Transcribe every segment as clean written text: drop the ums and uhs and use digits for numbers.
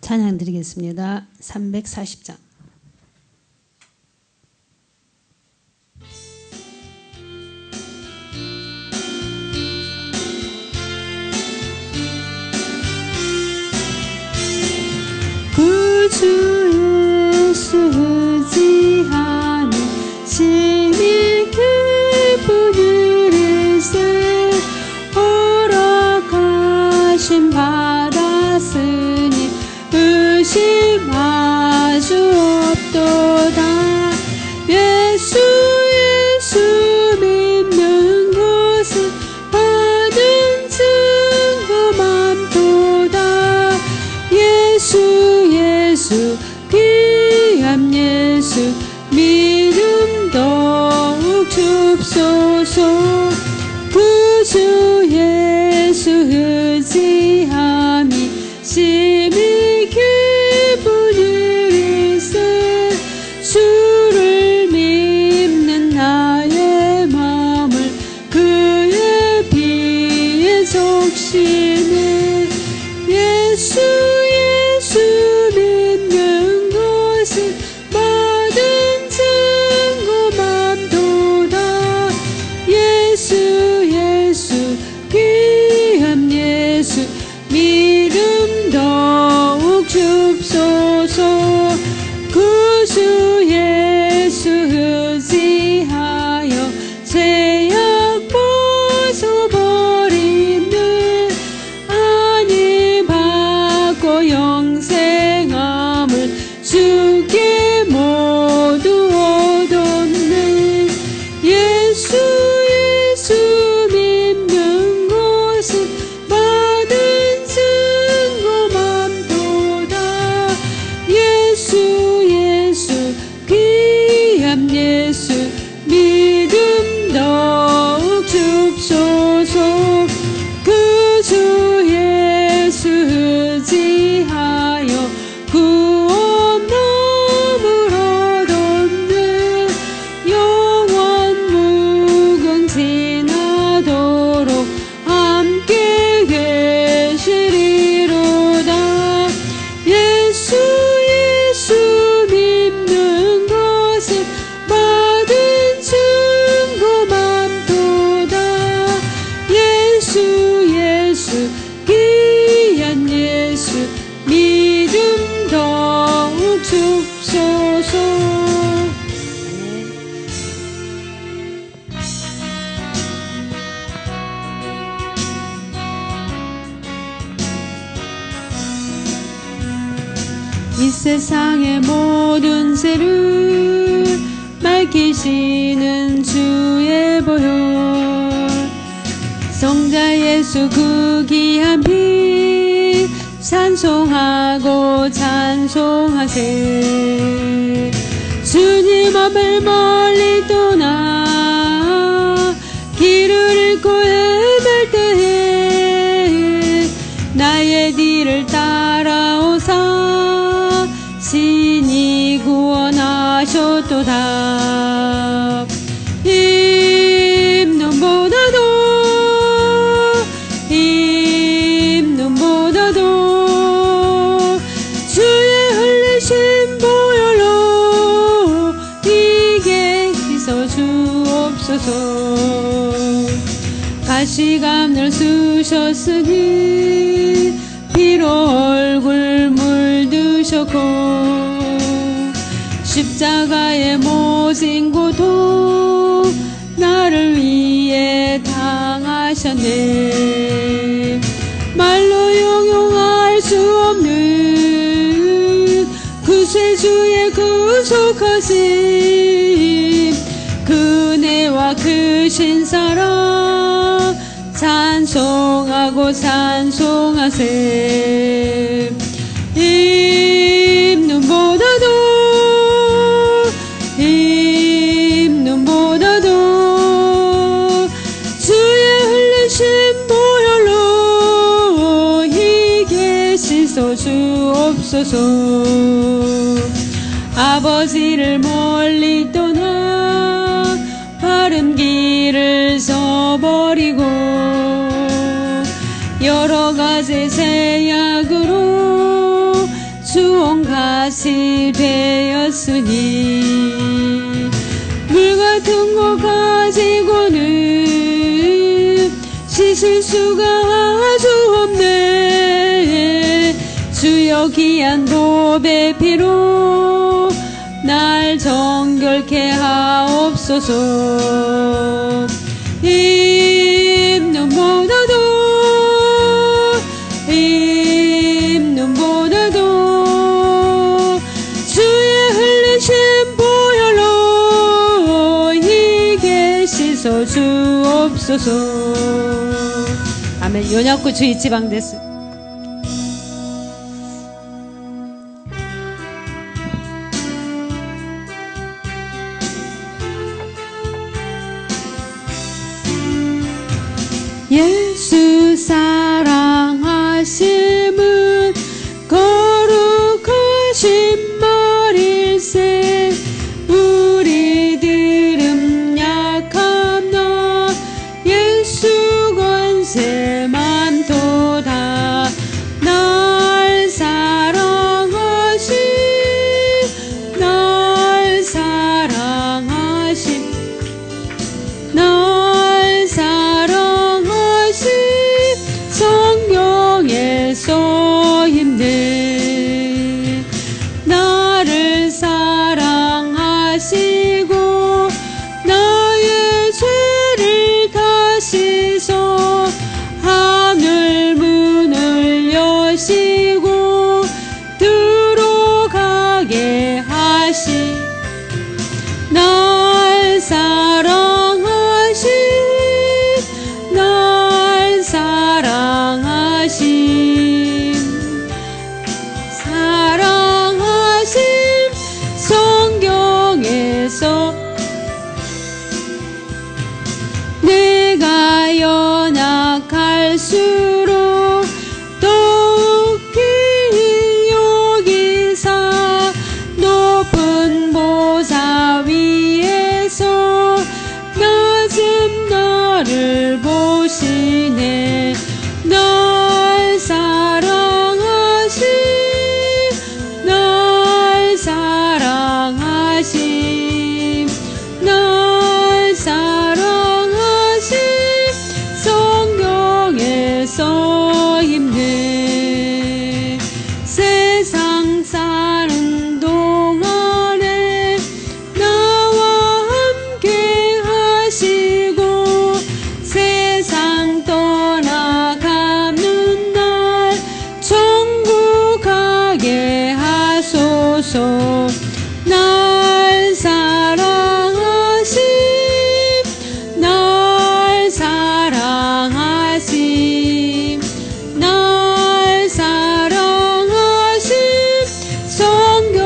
찬양 드리겠습니다. 340장. 구주 예수 의지하며 심히 기쁜 일일세 허락하심 받았으니 의심할 수 없도다. 예수 믿는 것은 받은 증거 많도다. 예수 귀한 예수 믿음 더욱 줍소서. 구주 예수 의지함이 심히 기쁜 일일세 주를 믿는 나의 마음을 그의 피에 적시네. 예수 믿는 것은 받은 증거 많도다. 예수 귀한 예수 믿음 더욱 줍소서. 구주 예수 의지하여 죄악 벗어버리네. 안위 받고 영생함을 주께 모두 얻었네. 예수 믿는 것은 받은 증거 많도다. 예수 귀한 예수 믿음 더욱 줍소서. 구주 예수 의지하여 구원함을 얻었네. 영원 무궁 지나도록 함께 계시리로다. 예수 믿는 것은 받은 증거 많도다. 예수 귀한 예수 믿음 더욱 줍소서. 이 세상의 모든 죄를 밝히시는 주의 보혈 성자 예수 그 귀한 피 찬송하고 찬송하세. 주님 앞을 멀리 떠나 길을 잃고 헤맬 때에 나의 뒤를 따라오사 신이 구원하셨도다. 힘눈보다도 주의 흘리신 보혈로 이게 씻어 주옵소서. 가시감을 쑤셨으니 피로 얼굴 물드셨고 십자가의 모진 고통 나를 위해 당하셨네. 말로 용용할 수 없는 구세주의 구속하심 그네와 크신 사랑 찬송하고 찬송하세. 힘눈보다도 주의 흘리신 보혈로 희게 씻어 주옵소서. 아버지를 멀리 떠나 바른 길을 서버리고 여러 가지 제약으로 실수가 아주 없네. 주여 귀한 보배 피로 날 정결케 하옵소서. 입눈보다도 주의 흘리신 보혈로 희게 씻어 주옵소서. 아멘. 연약구 주의 지방 됐어. 예수 사랑하심은 거룩하신 말일세. 우리들은 약함나 예수 권세 많도다. 날 사랑하신 성경에서 힘내. 나를 사랑하시고 나의 죄를 다 씻어 하늘 문을 여시고 들어가게 하시. 날 사랑하신 성경에서 내가 연약할수록 더욱히 여기사 높은 보좌 위에서 낮은 나를 보시네. 날 사랑하신 성경에서 힘내. 세상 사는 동안에 나와 함께 하시고 세상 떠나가는 날 천국 가게 하소서. 날 사랑하신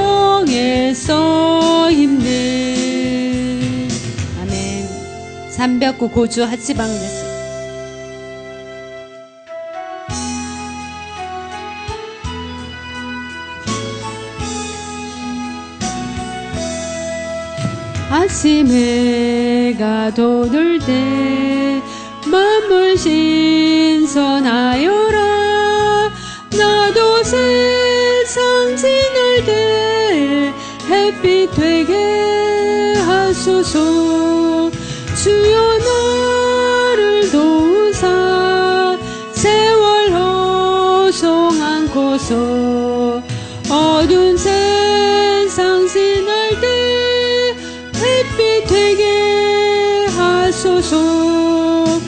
성경에서 힘내. 아멘. 309 고주 하치방 됐어. 아침 해가 돋을 때 만물 신선하여라. 나도 세상 지날 때 햇빛 되게 하소서. 주여 나를 도우사 세월 허송 않고서 어두운 세상 지날 때 햇빛 되게 하소서.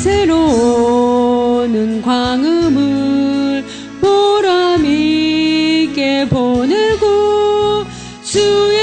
새로운 광음을 보람있게 보내고 주의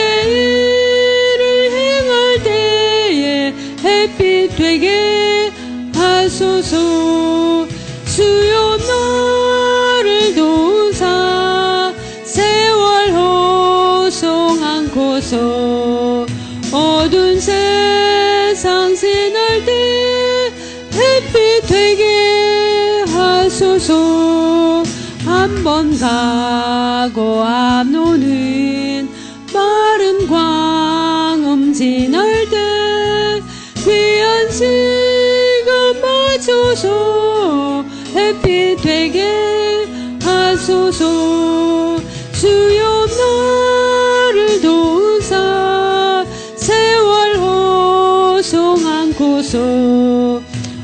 일을 행할 때에 햇빛 되게 하소서. 주여 나를 도우사 세월 허송 않고서 어두운 세상 지날 때 햇빛 되게 하소서. 한 번 가고 안 오는 마른 광음 지날 때 귀한 시간 맞춰서 햇빛 되게 하소서. 주여 나를 도우사 세월 허송 않고서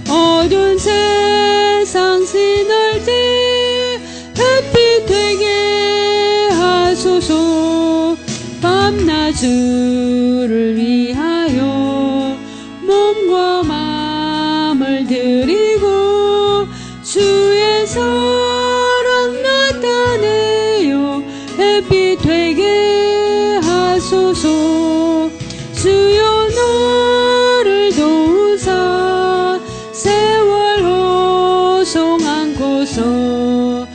어두운 세 주를 위하여 몸과 마음을 드리고 주의 사랑 나타내어 햇빛 되게 하소서. 주여 나를 도우사 세월 호송 안고서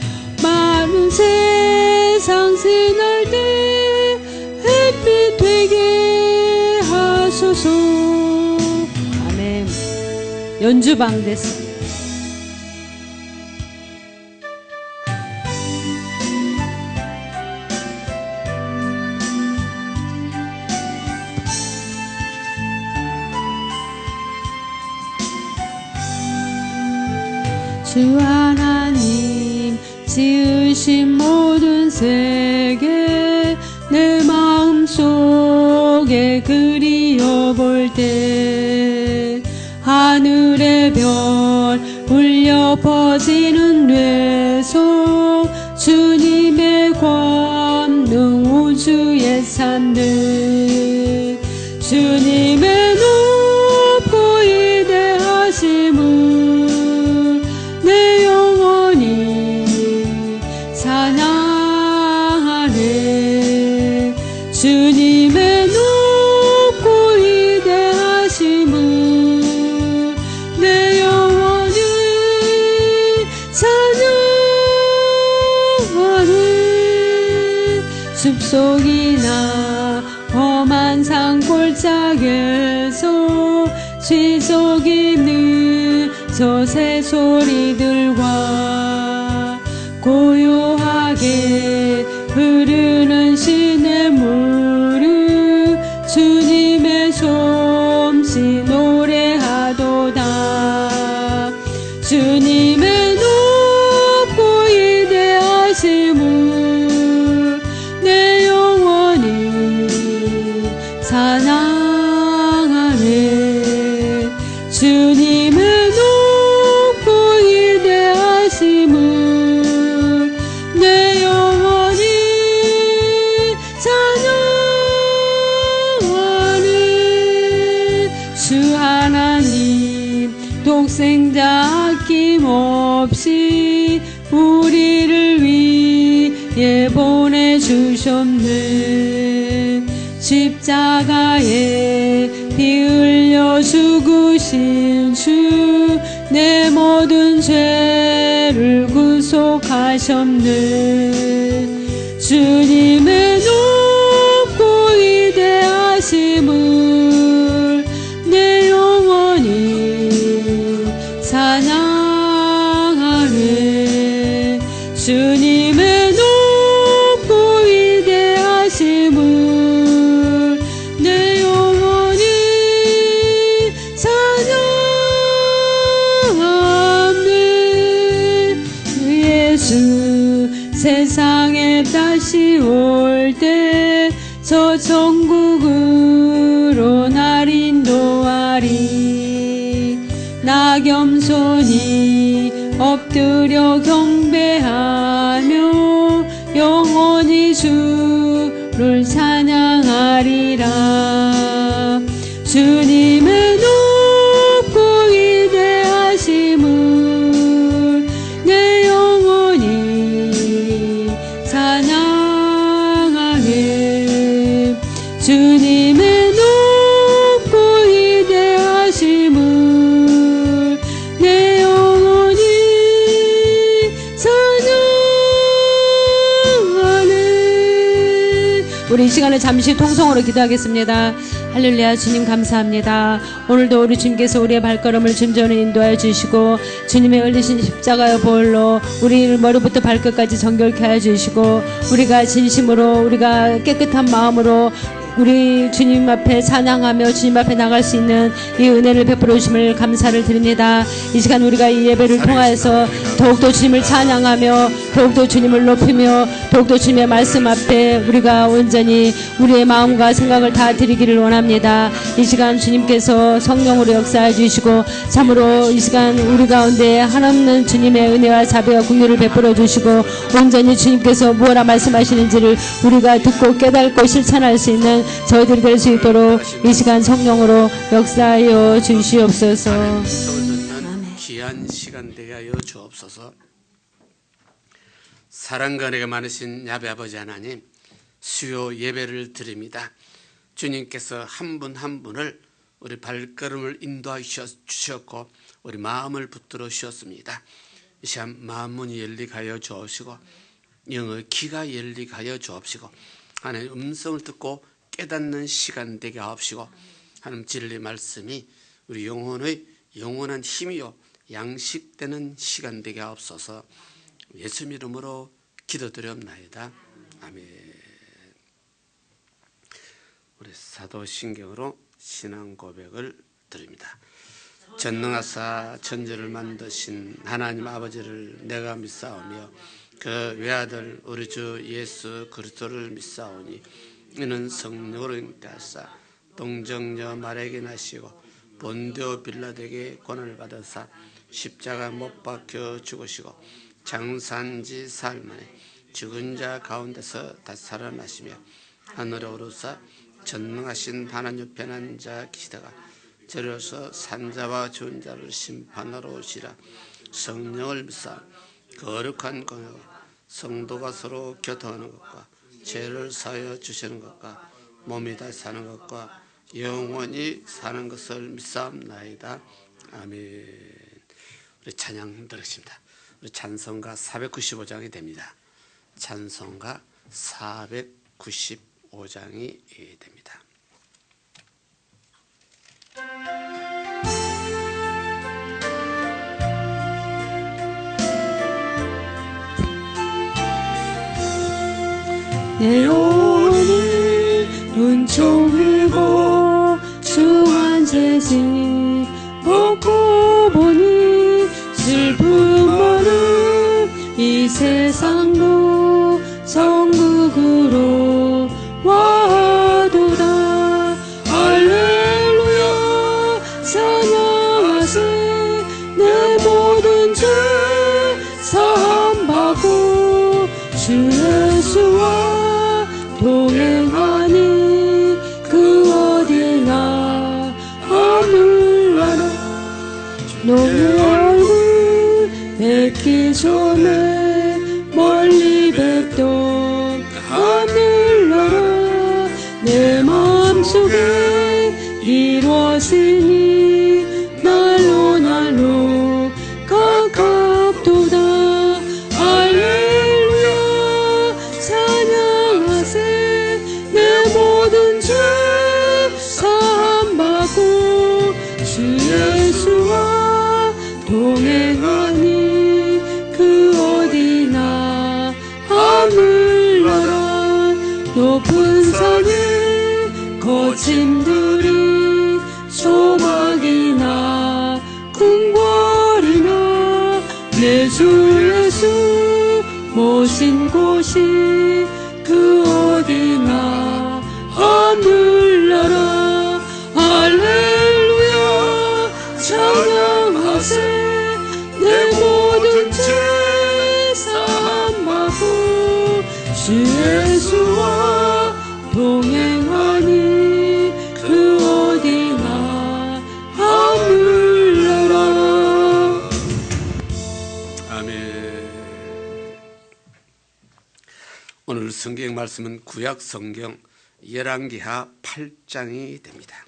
마른 세상 지날 때 햇빛 되게 하소서. 아멘. 연주방 됐습니다. 주 하나님 지으신 모든 세계 내 마음속에 그리워 볼 때 하늘의 별 울려 퍼지는 뇌속 주님의 권능 우주의 산들 주님의 높고 위대하심을 내 영혼이 찬양하네. 주님의 높고 위대하심을 내 영혼이 찬양하네. 숲속이나 험한 산골짜기에서 지속 있는 저 새소리들과 고요하게 흐르는 시냇물을 주님의 솜씨 노래하도다. 주님의 높고 위대하심을 내 영혼이 찬양하네. 주님의 높고 위대하심을 내 영혼이 찬양하네. 주 하나님 독생자 아낌없이 우리를 위해 보내주셨네. 십자가에 피 흘려 죽으신 주 내 모든 죄를 구속하셨네. 주님의 높고 위대하심을 내 영혼이 찬양하네. 주님의 높고 위대하심을 내 영혼이 찬양하네. 예수 세상에 다시 올 때 저 천국으로 날 인도하리. 나 겸손히 엎드려 경배하며 영원히 주를 찬양하리라. 주님의 높고 위대하심을 내 영혼이 찬양하네. 주님의 높고 위대하심을 내 영혼이 찬양하네. 우리 이 시간에 잠시 통성으로 기도하겠습니다. 할렐루야. 주님 감사합니다. 오늘도 우리 주님께서 우리의 발걸음을 준전히 인도하여 주시고 주님의 흘리신 십자가의 보혈로 우리를 머리부터 발끝까지 정결케 하여 주시고 우리가 진심으로 우리가 깨끗한 마음으로 우리 주님 앞에 찬양하며 주님 앞에 나갈 수 있는 이 은혜를 베풀어 주심을 감사를 드립니다. 이 시간 우리가 이 예배를 통하여서 더욱더 주님을 찬양하며 더욱더 주님을 높이며 더욱더 주님의 말씀 앞에 우리가 온전히 우리의 마음과 생각을 다 드리기를 원합니다. 이 시간 주님께서 성령으로 역사해 주시고 참으로 이 시간 우리 가운데 한없는 주님의 은혜와 자비와 긍휼을 베풀어 주시고 온전히 주님께서 무엇라 말씀하시는지를 우리가 듣고 깨닫고 실천할 수 있는 받는 저희들이 될 수 있도록 이 시간 성령으로 역사하여 주시옵소서. 음성을 듣는 귀한 시간 되게 하여 주옵소서. 사랑과 은혜가 많으신 야베 아버지 하나님, 수요 예배를 드립니다. 주님께서 한 분 한 분을 우리 발걸음을 인도하여 주셨고 우리 마음을 붙들어 주셨습니다. 이 시간 마음 문이 열리게 하여 주옵시고 영의 귀가 열리게 하여 주옵시고 하나님 음성을 듣고 깨닫는 시간 되게 하옵시고 하나님 진리 말씀이 우리 영혼의 영원한 힘이요 양식되는 시간 되게 하옵소서. 예수 이름으로 기도드렸나이다. 아멘. 우리 사도신경으로 신앙 고백을 드립니다. 전능하사 천지를 만드신 하나님 아버지를 내가 믿사오며 그 외아들 우리 주 예수 그리스도를 믿사오니 이는 성령으로 잉태하사 동정녀 마리아에게 나시고 본디오 빌라도에게 고난을 받으사 십자가 못 박혀 죽으시고 장사한지 사흘 만에 죽은 자 가운데서 다시 살아나시며 하늘에 오르사 전능하신 하나님 옆에 앉아 계시다가 저려서 산자와 죽은 자를 심판하러 오시라. 성령을 믿사 거룩한 공회와 성도가 서로 교통하는 것과 죄를 사하여 주시는 것과 몸이 다시 사는 것과 영원히 사는 것을 믿사옵나이다. 아멘. 우리 찬양 들으십니다. 우리 찬송가 495장이 됩니다. 찬송가 495장이 됩니다. 내 영혼이 눈총이고 주한 재직 먹고 보니 슬픔 많은 이 세상도 천국으로 와도다. 할렐루야 찬양하세. 내 모든 죄 사함받고 주 예수와 동행하니 그 어디나 하늘나라. 너의 얼굴 뵙기 전에 멀리 뵙던 하늘나라 내 마음속에 이루어지니 날로 날로 가깝도다. 할렐루야 찬양하세. 내 모든 죄 사함받고 주 예수와 동행하니 그 어디나 하늘나라. 높은 산에 거침들이 조막이나 궁궐이나 내 주 예수 모신 곳이 그 어디나 하늘나라. 할렐루야 찬양하세. 내 모든 죄 사함받고 주 예수와 동행하니 그 어디나 하늘나라. 아멘. 오늘 성경 말씀은 구약 성경 열왕기하 8장이 됩니다.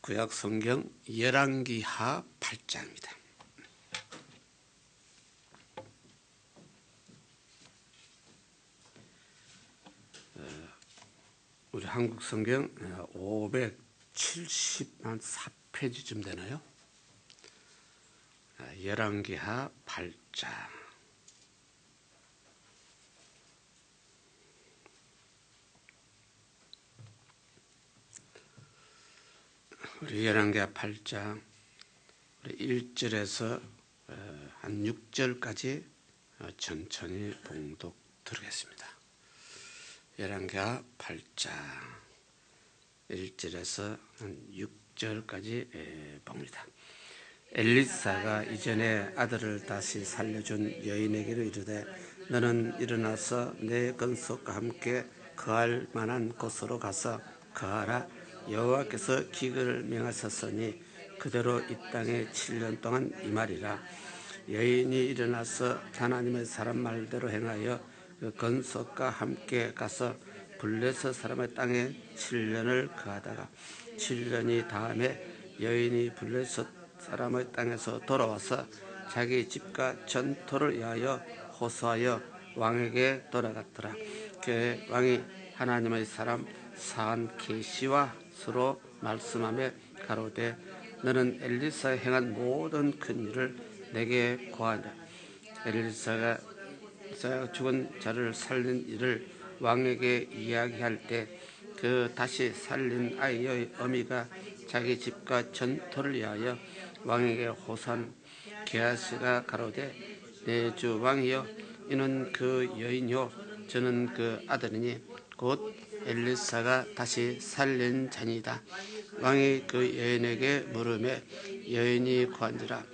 구약 성경 열왕기하 8장입니다. 우리 한국 성경 574페이지쯤 되나요? 열왕기하 8장. 우리 열왕기하 8장 우리 1절에서 한 6절까지 천천히 봉독 드리겠습니다. 열왕기하 8장 1절에서 한 6절까지 봅니다. 엘리사가 이전에 아들을 다시 살려준 여인에게로 이르되 너는 일어나서 내 건속과 함께 거할 만한 곳으로 가서 거하라. 여호와께서 기근을 명하셨으니 그대로 이 땅에 7년 동안 임하리라. 여인이 일어나서 하나님의 사람 말대로 행하여 그 건석과 함께 가서 블레셋 사람의 땅에 7년을 거하다가 7년이 다음에 여인이 블레셋 사람의 땅에서 돌아와서 자기 집과 전토를 위하여 호소하여 왕에게 돌아갔더라. 그의 왕이 하나님의 사람 산 계시와 서로 말씀하며 가로되 너는 엘리사가 행한 모든 큰 일을 내게 고하냐. 엘리사가 죽은 자를 살린 일을 왕에게 이야기할 때 그 다시 살린 아이의 어미가 자기 집과 전토를 위하여 왕에게 호소한 게하시가 가로되 내 주 왕이여 이는 그 여인이요 저는 그 아들이니 곧 엘리사가 다시 살린 자니이다. 왕이 그 여인에게 물으매 여인이 고한지라.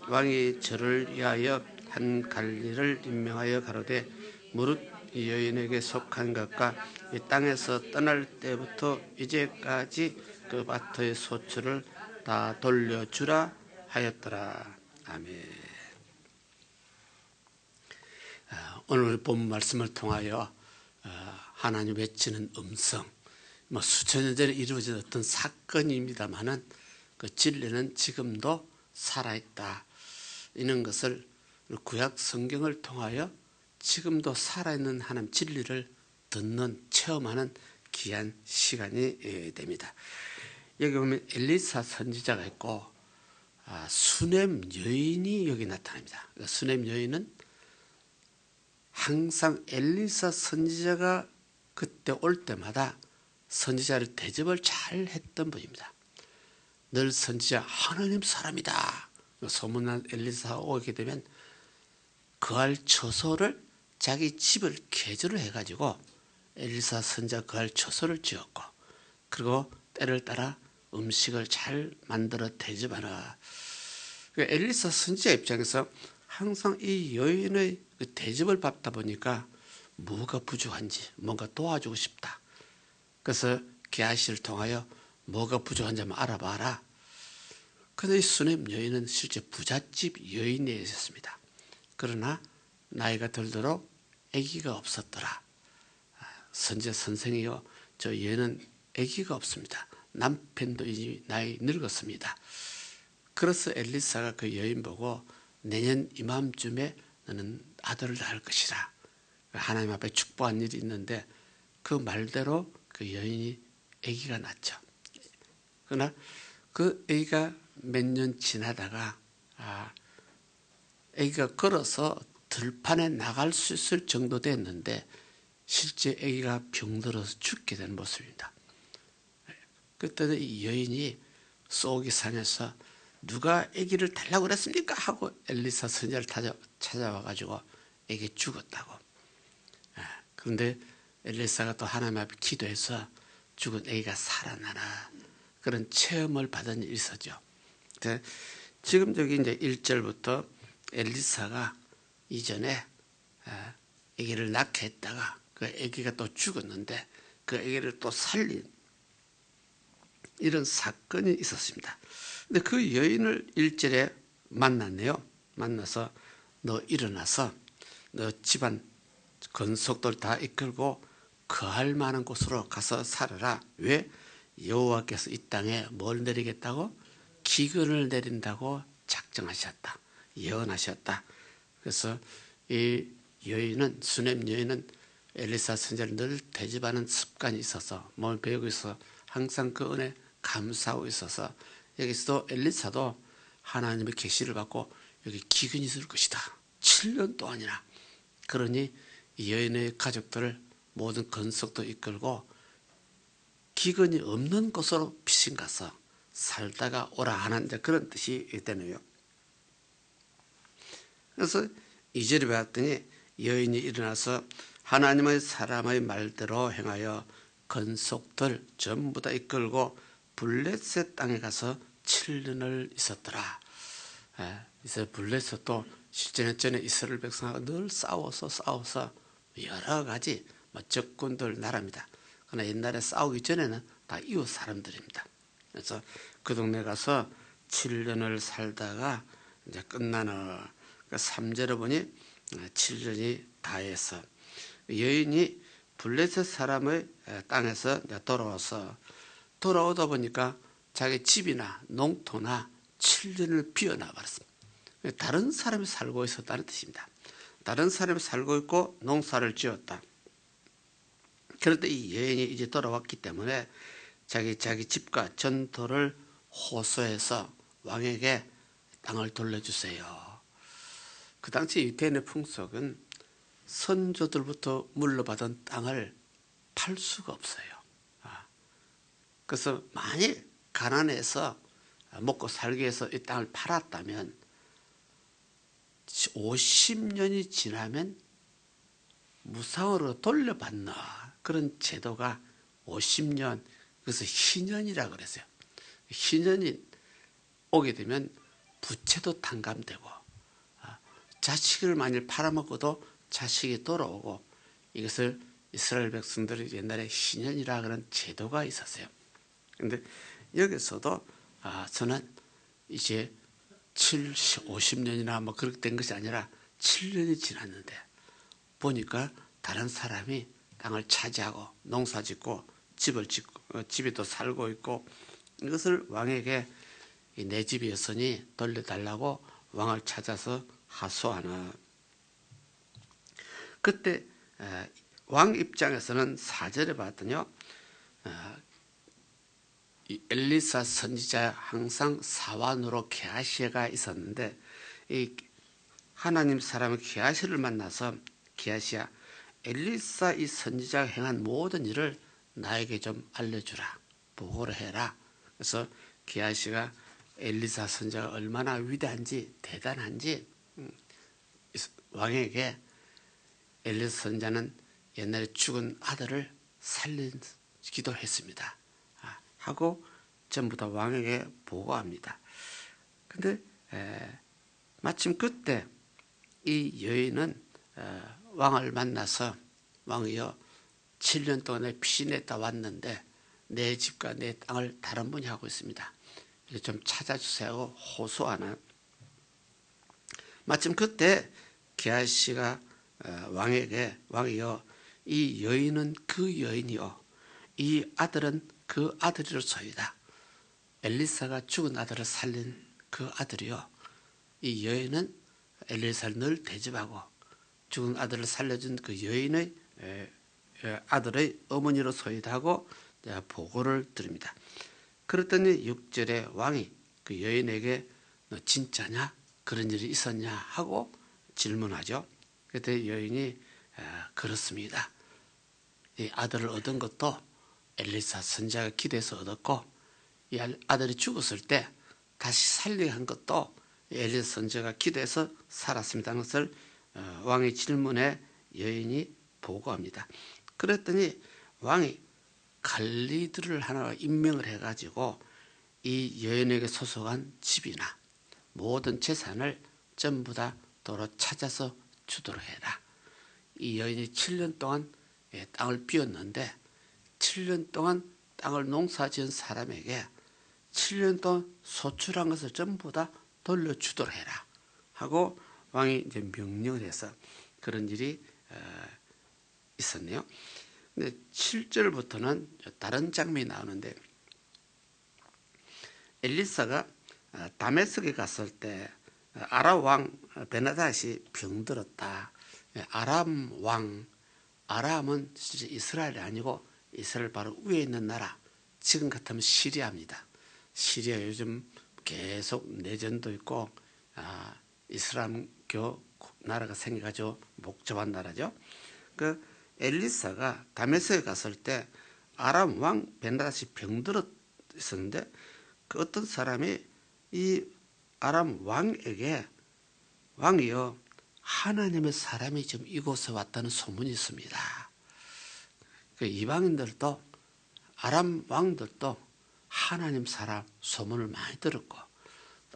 왕이 저를 위하여 한 관리를 임명하여 가로되 무릇 이 여인에게 속한 것과 이 땅에서 떠날 때부터 이제까지 그 밭의 소출을 다 돌려주라 하였더라. 아멘. 오늘 본 말씀을 통하여 하나님 외치는 음성, 수천 년 전에 이루어진 어떤 사건입니다만은 그 진리는 지금도 살아있다. 이런 것을 구약 성경을 통하여 지금도 살아있는 하나님 진리를 듣는, 체험하는 귀한 시간이 됩니다. 여기 보면 엘리사 선지자가 있고 수넴 여인이 여기 나타납니다. 수넴 여인은 항상 엘리사 선지자가 그때 올 때마다 선지자를 대접을 잘 했던 분입니다. 늘 선지자 하나님 사람이다 소문난 엘리사가 오게 되면 거할 처소를 자기 집을 개조를 해가지고 엘리사 선지자 거할 처소를 지었고 그리고 때를 따라 음식을 잘 만들어 대접하라. 엘리사 선지자 입장에서 항상 이 여인의 대접을 받다 보니까 뭐가 부족한지 뭔가 도와주고 싶다. 그래서 게하시를 통하여 뭐가 부족한지 한번 알아봐라. 그런데 이 수넴 여인은 실제 부잣집 여인이었습니다. 그러나 나이가 들도록 아기가 없었더라. 선지자 선생이요 저 여인은 아기가 없습니다. 남편도 이제 나이 늙었습니다. 그래서 엘리사가 그 여인 보고 내년 이맘쯤에 너는 아들을 낳을 것이라. 하나님 앞에 축복한 일이 있는데 그 말대로 그 여인이 아기가 낳죠. 그러나 그 아기가 몇 년 지나다가 아기가 걸어서 들판에 나갈 수 있을 정도 됐는데 실제 아기가 병들어서 죽게 된 모습입니다. 그때는 이 여인이 속이 상해서 누가 아기를 달라고 그랬습니까? 하고 엘리사 선지자를 찾아와가지고 아기 죽었다고. 그런데 엘리사가 또 하나님 앞에 기도해서 죽은 아기가 살아나라. 그런 체험을 받은 일이 있었죠. 지금 저기 이제 1절부터 엘리사가 이전에 아기를 낳게 했다가 그 아기가 또 죽었는데 그 아기를 또 살린 이런 사건이 있었습니다. 근데 그 여인을 1절에 만났네요. 만나서 너 일어나서 너 집안 건속들 다 이끌고 거할 만한 곳으로 가서 살아라. 왜? 여호와께서 이 땅에 뭘 내리겠다고? 기근을 내린다고 작정하셨다. 예언하셨다. 그래서 이 여인은 수넴 여인은 엘리사 선지자를 늘 대접하는 습관이 있어서 뭘 배우고 있어 항상 그 은혜 감사하고 있어서 여기서도 엘리사도 하나님의 계시를 받고 여기 기근이 있을 것이다. 7년 동안이나. 그러니 이 여인의 가족들을 모든 건석도 이끌고 기근이 없는 곳으로 피신 가서 살다가 오라 하는 그런 뜻이 되네요. 그래서 2절에 봤더니 여인이 일어나서 하나님의 사람의 말대로 행하여 건속들 전부 다 이끌고 블레셋 땅에 가서 7년을 있었더라. 이스라엘 블레셋도 실제는 전에 이스라엘 백성하고 늘 싸워서 여러 가지 적군들 나라입니다. 그러나 옛날에 싸우기 전에는 다 이웃 사람들입니다. 그래서 그 동네 가서 7년을 살다가 이제 끝나는 3절에 보니 7년이 다해서 여인이 블레셋 사람의 땅에서 돌아오다 보니까 자기 집이나 농토나 7년을 비워놔 버렸습니다. 다른 사람이 살고 있었다는 뜻입니다. 다른 사람이 살고 있고 농사를 지었다. 그런데 이 여인이 이제 돌아왔기 때문에 자기 집과 전토를 호소해서 왕에게 땅을 돌려주세요. 그 당시 유대인의 풍속은 선조들부터 물려받은 땅을 팔 수가 없어요. 그래서 만일 가난해서 먹고 살기 위해서 이 땅을 팔았다면 50년이 지나면 무상으로 돌려받는 그런 제도가 50년, 그래서 희년이라고 그랬어요. 희년이 오게 되면 부채도 탕감되고 자식을 만일 팔아먹어도 자식이 돌아오고, 이것을 이스라엘 백성들이 옛날에 희년이라 그런 제도가 있었어요. 그런데 여기서도 저는 이제 50년이나 뭐 그렇게 된 것이 아니라 7년이 지났는데 보니까 다른 사람이 땅을 차지하고 농사 짓고 집을 짓고 집에 또 살고 있고, 이것을 왕에게 내 집이었으니 돌려달라고 왕을 찾아서 하소하는. 그때 왕 입장에서는 4절에 봤더니요, 이 엘리사 선지자 항상 사환으로 게하시가 있었는데, 이 하나님 사람 게하시를 만나서 게하시야, 엘리사 이 선지자가 행한 모든 일을 나에게 좀 알려주라, 보고를 해라. 그래서 게하시가 엘리사 선지자가 얼마나 위대한지 대단한지 왕에게, 엘리사 선지자는 옛날에 죽은 아들을 살리기도 했습니다 하고 전부 다 왕에게 보고합니다. 근데 마침 그때 이 여인은 왕을 만나서, 왕이여 7년 동안에 피신했다 왔는데 내 집과 내 땅을 다른 분이 하고 있습니다. 좀 찾아주세요 하고 호소하는. 마침 그때 게하시가 왕에게, 왕이여 이 여인은 그 여인이요 이 아들은 그 아들이로소이다. 엘리사가 죽은 아들을 살린 그 아들이요, 이 여인은 엘리사를 늘 대접하고 죽은 아들을 살려준 그 여인의 아들의 어머니로소이다 하고 보고를 드립니다. 그랬더니 6절에 왕이 그 여인에게 너 진짜냐? 그런 일이 있었냐? 하고 질문하죠. 그때 여인이 그렇습니다. 이 아들을 얻은 것도 엘리사 선지자가 기도해서 얻었고, 이 아들이 죽었을 때 다시 살리게 한 것도 엘리사 선지자가 기도해서 살았습니다 하는 것을 왕의 질문에 여인이 보고합니다. 그랬더니 왕이 관리들을 하나 임명을 해가지고 이 여인에게 소속한 집이나 모든 재산을 전부 다 도로 찾아서 주도록 해라. 이 여인이 7년 동안 땅을 비웠는데 7년 동안 땅을 농사지은 사람에게 7년 동안 소출한 것을 전부 다 돌려주도록 해라 하고 왕이 이제 명령을 해서 그런 일이 있었네요. 근데 7절부터는 다른 장면이 나오는데, 엘리사가 다메섹에 갔을 때 아람 왕 베나닷이 병들었다. 아람 왕, 아람은 이스라엘이 아니고 이스라엘 바로 위에 있는 나라, 지금 같으면 시리아입니다. 시리아 요즘 계속 내전도 있고 이슬람교 나라가 생겨가지고 복잡한 나라죠. 그 엘리사가 다메섹에 갔을 때 아람 왕 베나닷이 병들었었는데, 그 어떤 사람이 이 아람 왕에게, 왕이여 하나님의 사람이 지금 이곳에 왔다는 소문이 있습니다. 그 이방인들도, 아람 왕들도 하나님 사람 소문을 많이 들었고,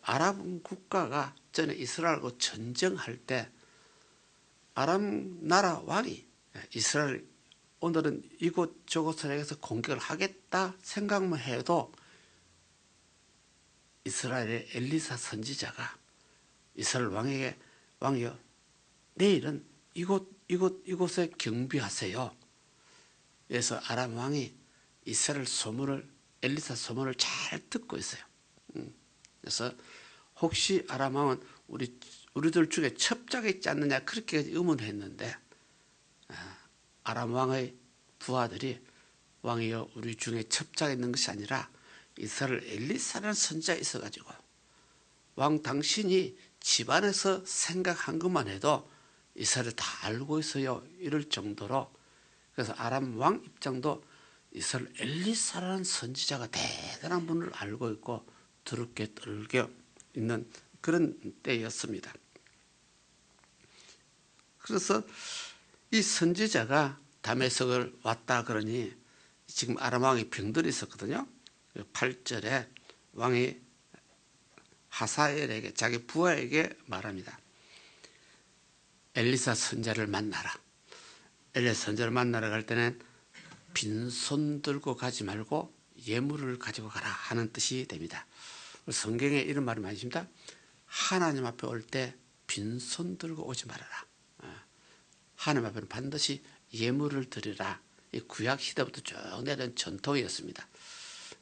아람 국가가 전에 이스라엘하고 전쟁할 때 아람 나라 왕이 이스라엘 오늘은 이곳 저곳을 향해서 공격을 하겠다 생각만 해도 이스라엘의 엘리사 선지자가 이스라엘 왕에게 왕이여 내일은 이곳에 경비하세요. 그래서 아람 왕이 이스라엘 소문을 엘리사 소문을 잘 듣고 있어요. 그래서 혹시 아람 왕은 우리들 중에 첩자가 있지 않느냐 그렇게 의문했는데 아람 왕의 부하들이 왕이여 우리 중에 첩자가 있는 것이 아니라 이스라엘 엘리사라는 선지자가 있어가지고 왕 당신이 집안에서 생각한 것만 해도 이스라엘 다 알고 있어요. 이럴 정도로 그래서 아람 왕 입장도 이스라엘 엘리사라는 선지자가 대단한 분을 알고 있고 두렵게 떨게 있는 그런 때였습니다. 그래서 이 선지자가 다메섹을 왔다 그러니 지금 아람 왕이 병들이 있었거든요. 8절에 왕이 하사엘에게 자기 부하에게 말합니다. 엘리사 선지자를 만나라. 엘리사 선지자를 만나러 갈 때는 빈손 들고 가지 말고 예물을 가지고 가라 하는 뜻이 됩니다. 성경에 이런 말이 많이 있습니다. 하나님 앞에 올 때 빈손 들고 오지 말아라. 하나님 앞에는 반드시 예물을 드리라. 이 구약 시대부터 쭉 내려온 전통이었습니다.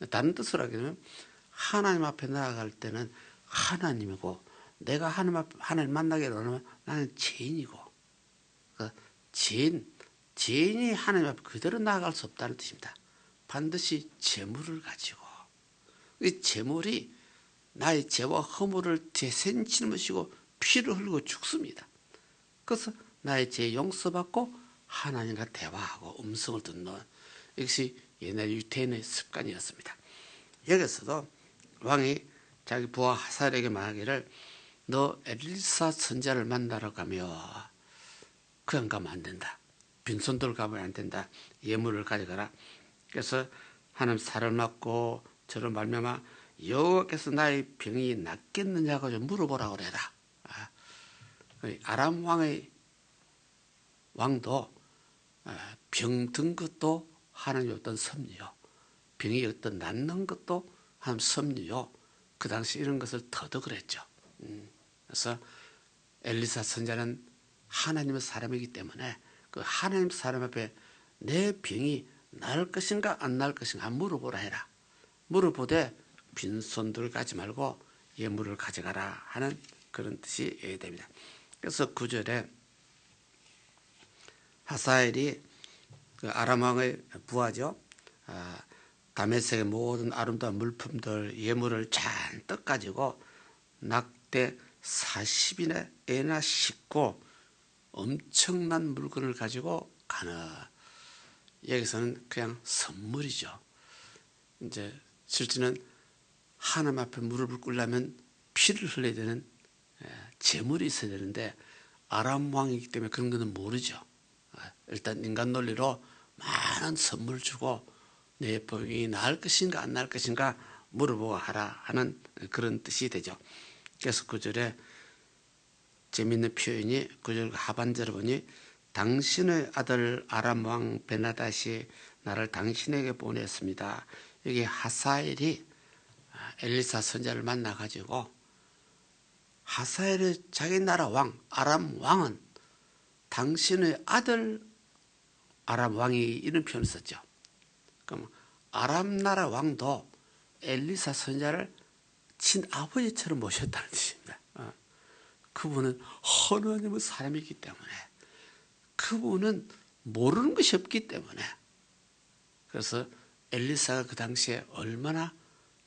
다른 뜻으로 하면 하나님 앞에 나아갈 때는 하나님이고 내가 하나님 만나게 되면 나는 죄인이고 죄인이 하나님 앞에 그대로 나아갈 수 없다는 뜻입니다. 반드시 제물을 가지고 이 제물이 나의 죄와 허물을 대신치는 것이고 피를 흘리고 죽습니다. 그래서 나의 죄 용서받고 하나님과 대화하고 음성을 듣는 이것이 옛날 유대인의 습관이었습니다. 여기서도 왕이 자기 부하 하사엘에게 말하기를 너 엘리사 선지자를 만나러 가며 그냥 가면 안 된다. 빈손들 가면 안 된다. 예물을 가져가라. 그래서 하나님 살을 맞고 저를 말미암아 여호와께서 나의 병이 낫겠느냐고 좀 물어보라고 그래라. 아람 왕도 병 든 것도 하나님의 어떤 섭리요. 병이 어떤 낫는 것도 하나님 섭리요. 그 당시 이런 것을 터득을 했죠. 그래서 엘리사 선지자는 하나님의 사람이기 때문에 그 하나님 사람 앞에 내 병이 나을 것인가 안 나을 것인가 물어보라 해라. 물어보되 빈손들 가지 말고 예물을 가져가라 하는 그런 뜻이 됩니다. 그래서 9절에 하사엘이 그 아람 왕의 부하죠. 다메섹의 모든 아름다운 물품들 예물을 잔뜩 가지고 낙대 40인에나 싣고 엄청난 물건을 가지고 가는 여기서는 그냥 선물이죠. 이제 실제는 하나님 앞에 무릎을 꿇려면 피를 흘려야 되는 제물이 있어야 되는데 아람 왕이기 때문에 그런 거는 모르죠. 일단 인간 논리로 많은 선물 주고 내 병이 나을 것인가 안 나을 것인가 물어보고 하라 하는 그런 뜻이 되죠. 그래서 9절에 재미있는 표현이 9절 하반절을 보니 당신의 아들 아람 왕 베나닷이 나를 당신에게 보냈습니다. 여기 하사엘이 엘리사 선지자를 만나가지고 하사엘의 자기 나라 왕 아람 왕은 당신의 아들 아람 왕이 이런 표현을 썼죠. 그럼 아람 나라 왕도 엘리사 선지자를 친아버지처럼 모셨다는 뜻입니다. 그분은 하나님의 사람이기 때문에 그분은 모르는 것이 없기 때문에 그래서 엘리사가 그 당시에 얼마나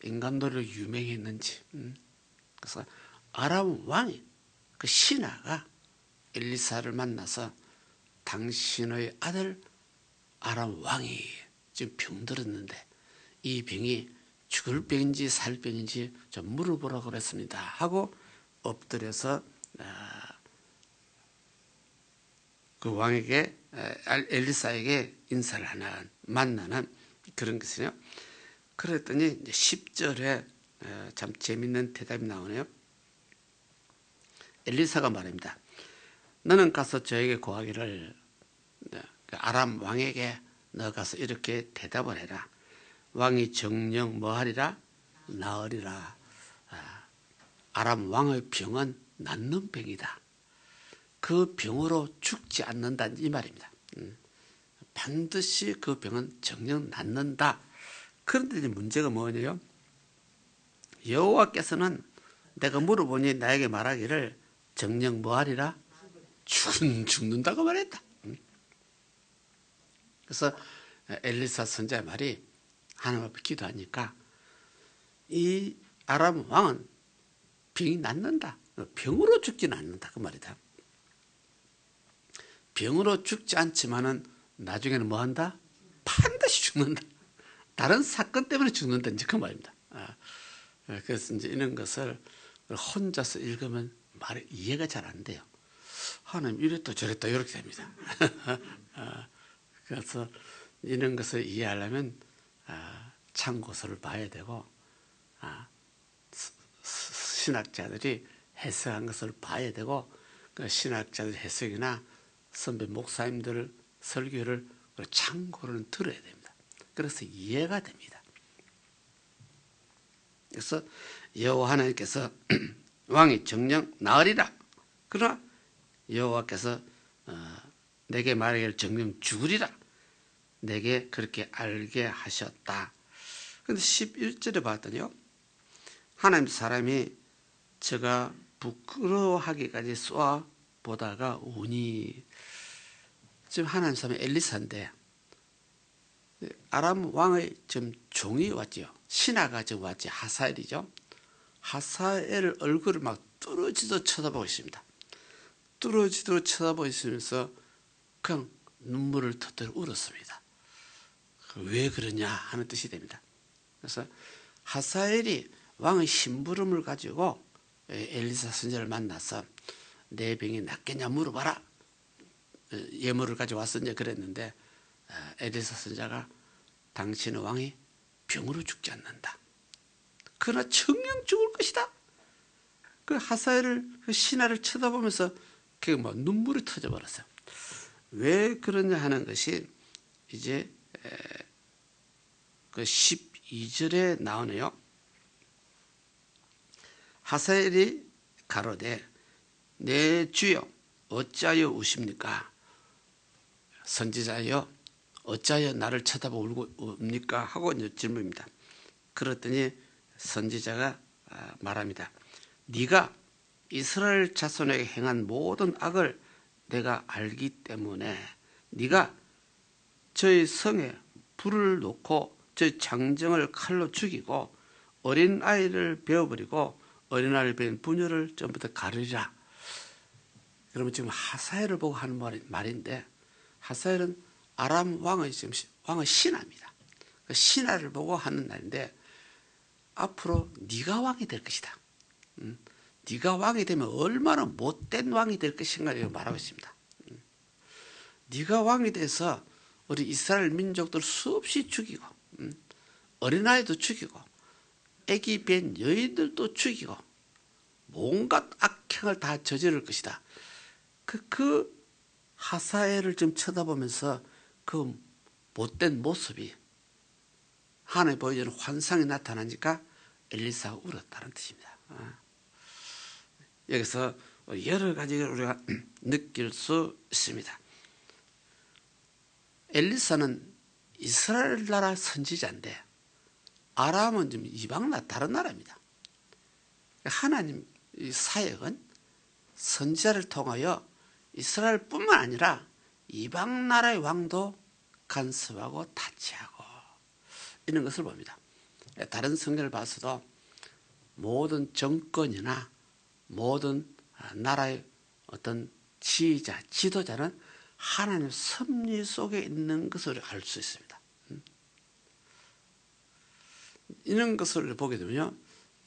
인간도리로 유명했는지 그래서 아람 왕이 그 신하가 엘리사를 만나서 당신의 아들 아람 왕이 지금 병들었는데 이 병이 죽을 병인지 살 병인지 좀 물어보라고 그랬습니다 하고 엎드려서 그 왕에게 엘리사에게 인사를 하는 만나는 그런 것이요. 그랬더니 10절에 참 재밌는 대답이 나오네요. 엘리사가 말합니다. 너는 가서 저에게 고하기를 아람 왕에게 너 가서 이렇게 대답을 해라. 왕이 정녕 뭐하리라? 나으리라. 아람 왕의 병은 낫는 병이다. 그 병으로 죽지 않는다 이 말입니다. 반드시 그 병은 정녕 낫는다. 그런데 이제 문제가 뭐냐요? 여호와께서는 내가 물어보니 나에게 말하기를 정녕 뭐하리라? 죽는다고 말했다. 그래서 엘리사 선자의 말이 하나님 앞에 기도하니까 이 아람 왕은 병이 낫는다. 병으로 죽지는 않는다 그 말이다. 병으로 죽지 않지만은 나중에는 뭐한다? 반드시 죽는다. 다른 사건 때문에 죽는다 이제 그 말입니다. 그래서 이제 이런 것을 혼자서 읽으면 말이 이해가 잘 안 돼요. 하나님 이랬다 저랬다 이렇게 됩니다. 그래서 이런 것을 이해하려면 참고서를 봐야 되고 신학자들이 해석한 것을 봐야 되고 그 신학자들 해석이나 선배 목사님들 설교를 참고를 들어야 됩니다. 그래서 이해가 됩니다. 그래서 여호와 하나님께서 왕이 정녕 나으리라. 그러나 여호와께서 내게 말하기를 정녕 죽으리라. 내게 그렇게 알게 하셨다. 그런데 11절에 봤더니요. 하나님 사람이 저가 부끄러워하기까지 쏘아 보다가 우니. 지금 하나님 사람이 엘리사인데 아람 왕의 지금 종이 왔죠. 신하가 지금 왔지. 하사엘이죠. 하사엘 얼굴을 막 뚫어지도 쳐다보고 있습니다. 뚫어지도 쳐다보고 있으면서 그냥 눈물을 터뜨려 울었습니다. 왜 그러냐 하는 뜻이 됩니다. 그래서 하사엘이 왕의 심부름을 가지고 엘리사 선지자를 만나서 내 병이 낫겠냐 물어봐라. 예물을 가지고 왔었냐 그랬는데 엘리사 선지자가 당신의 왕이 병으로 죽지 않는다. 그러나 정녕 죽을 것이다. 그 하사엘을 그 신하를 쳐다보면서 그 뭐 눈물이 터져버렸어요. 왜 그러냐 하는 것이 이제 그 12절에 나오네요. 하사엘이 가로되 내 주여 어찌하여 우십니까? 선지자여 어찌하여 나를 쳐다보고 웁니까? 하고 이제 질문입니다. 그랬더니 선지자가 말합니다. 네가 이스라엘 자손에게 행한 모든 악을 내가 알기 때문에 네가 저희 성에 불을 놓고 저희 장정을 칼로 죽이고 어린아이를 베어버리고 어린아이를 베인 부녀를 전부 다 가르리라. 그러면 지금 하사엘을 보고 하는 말인데 하사엘은 아람 왕의 지금 왕의 신하입니다. 그 신하를 보고 하는 날인데 앞으로 네가 왕이 될 것이다. 네가 왕이 되면 얼마나 못된 왕이 될 것인가 이렇게 말하고 있습니다. 네가 왕이 돼서 우리 이스라엘 민족들 수없이 죽이고 어린아이도 죽이고 애기 뵌 여인들도 죽이고 온갖 악행을 다 저지를 것이다. 그 하사엘을 좀 쳐다보면서 그 못된 모습이 하나님 보여주는 환상이 나타나니까 엘리사가 울었다는 뜻입니다. 여기서 여러 가지를 우리가 느낄 수 있습니다. 엘리사는 이스라엘 나라 선지자인데 아람은 좀 이방 다른 나라입니다. 하나님 사역은 선지자를 통하여 이스라엘뿐만 아니라 이방 나라의 왕도 간섭하고 타치하고 이런 것을 봅니다. 다른 성경을 봐서도 모든 정권이나 모든 나라의 어떤 지휘자, 지도자는 하나님 섭리 속에 있는 것을 알 수 있습니다. 이런 것을 보게 되면요,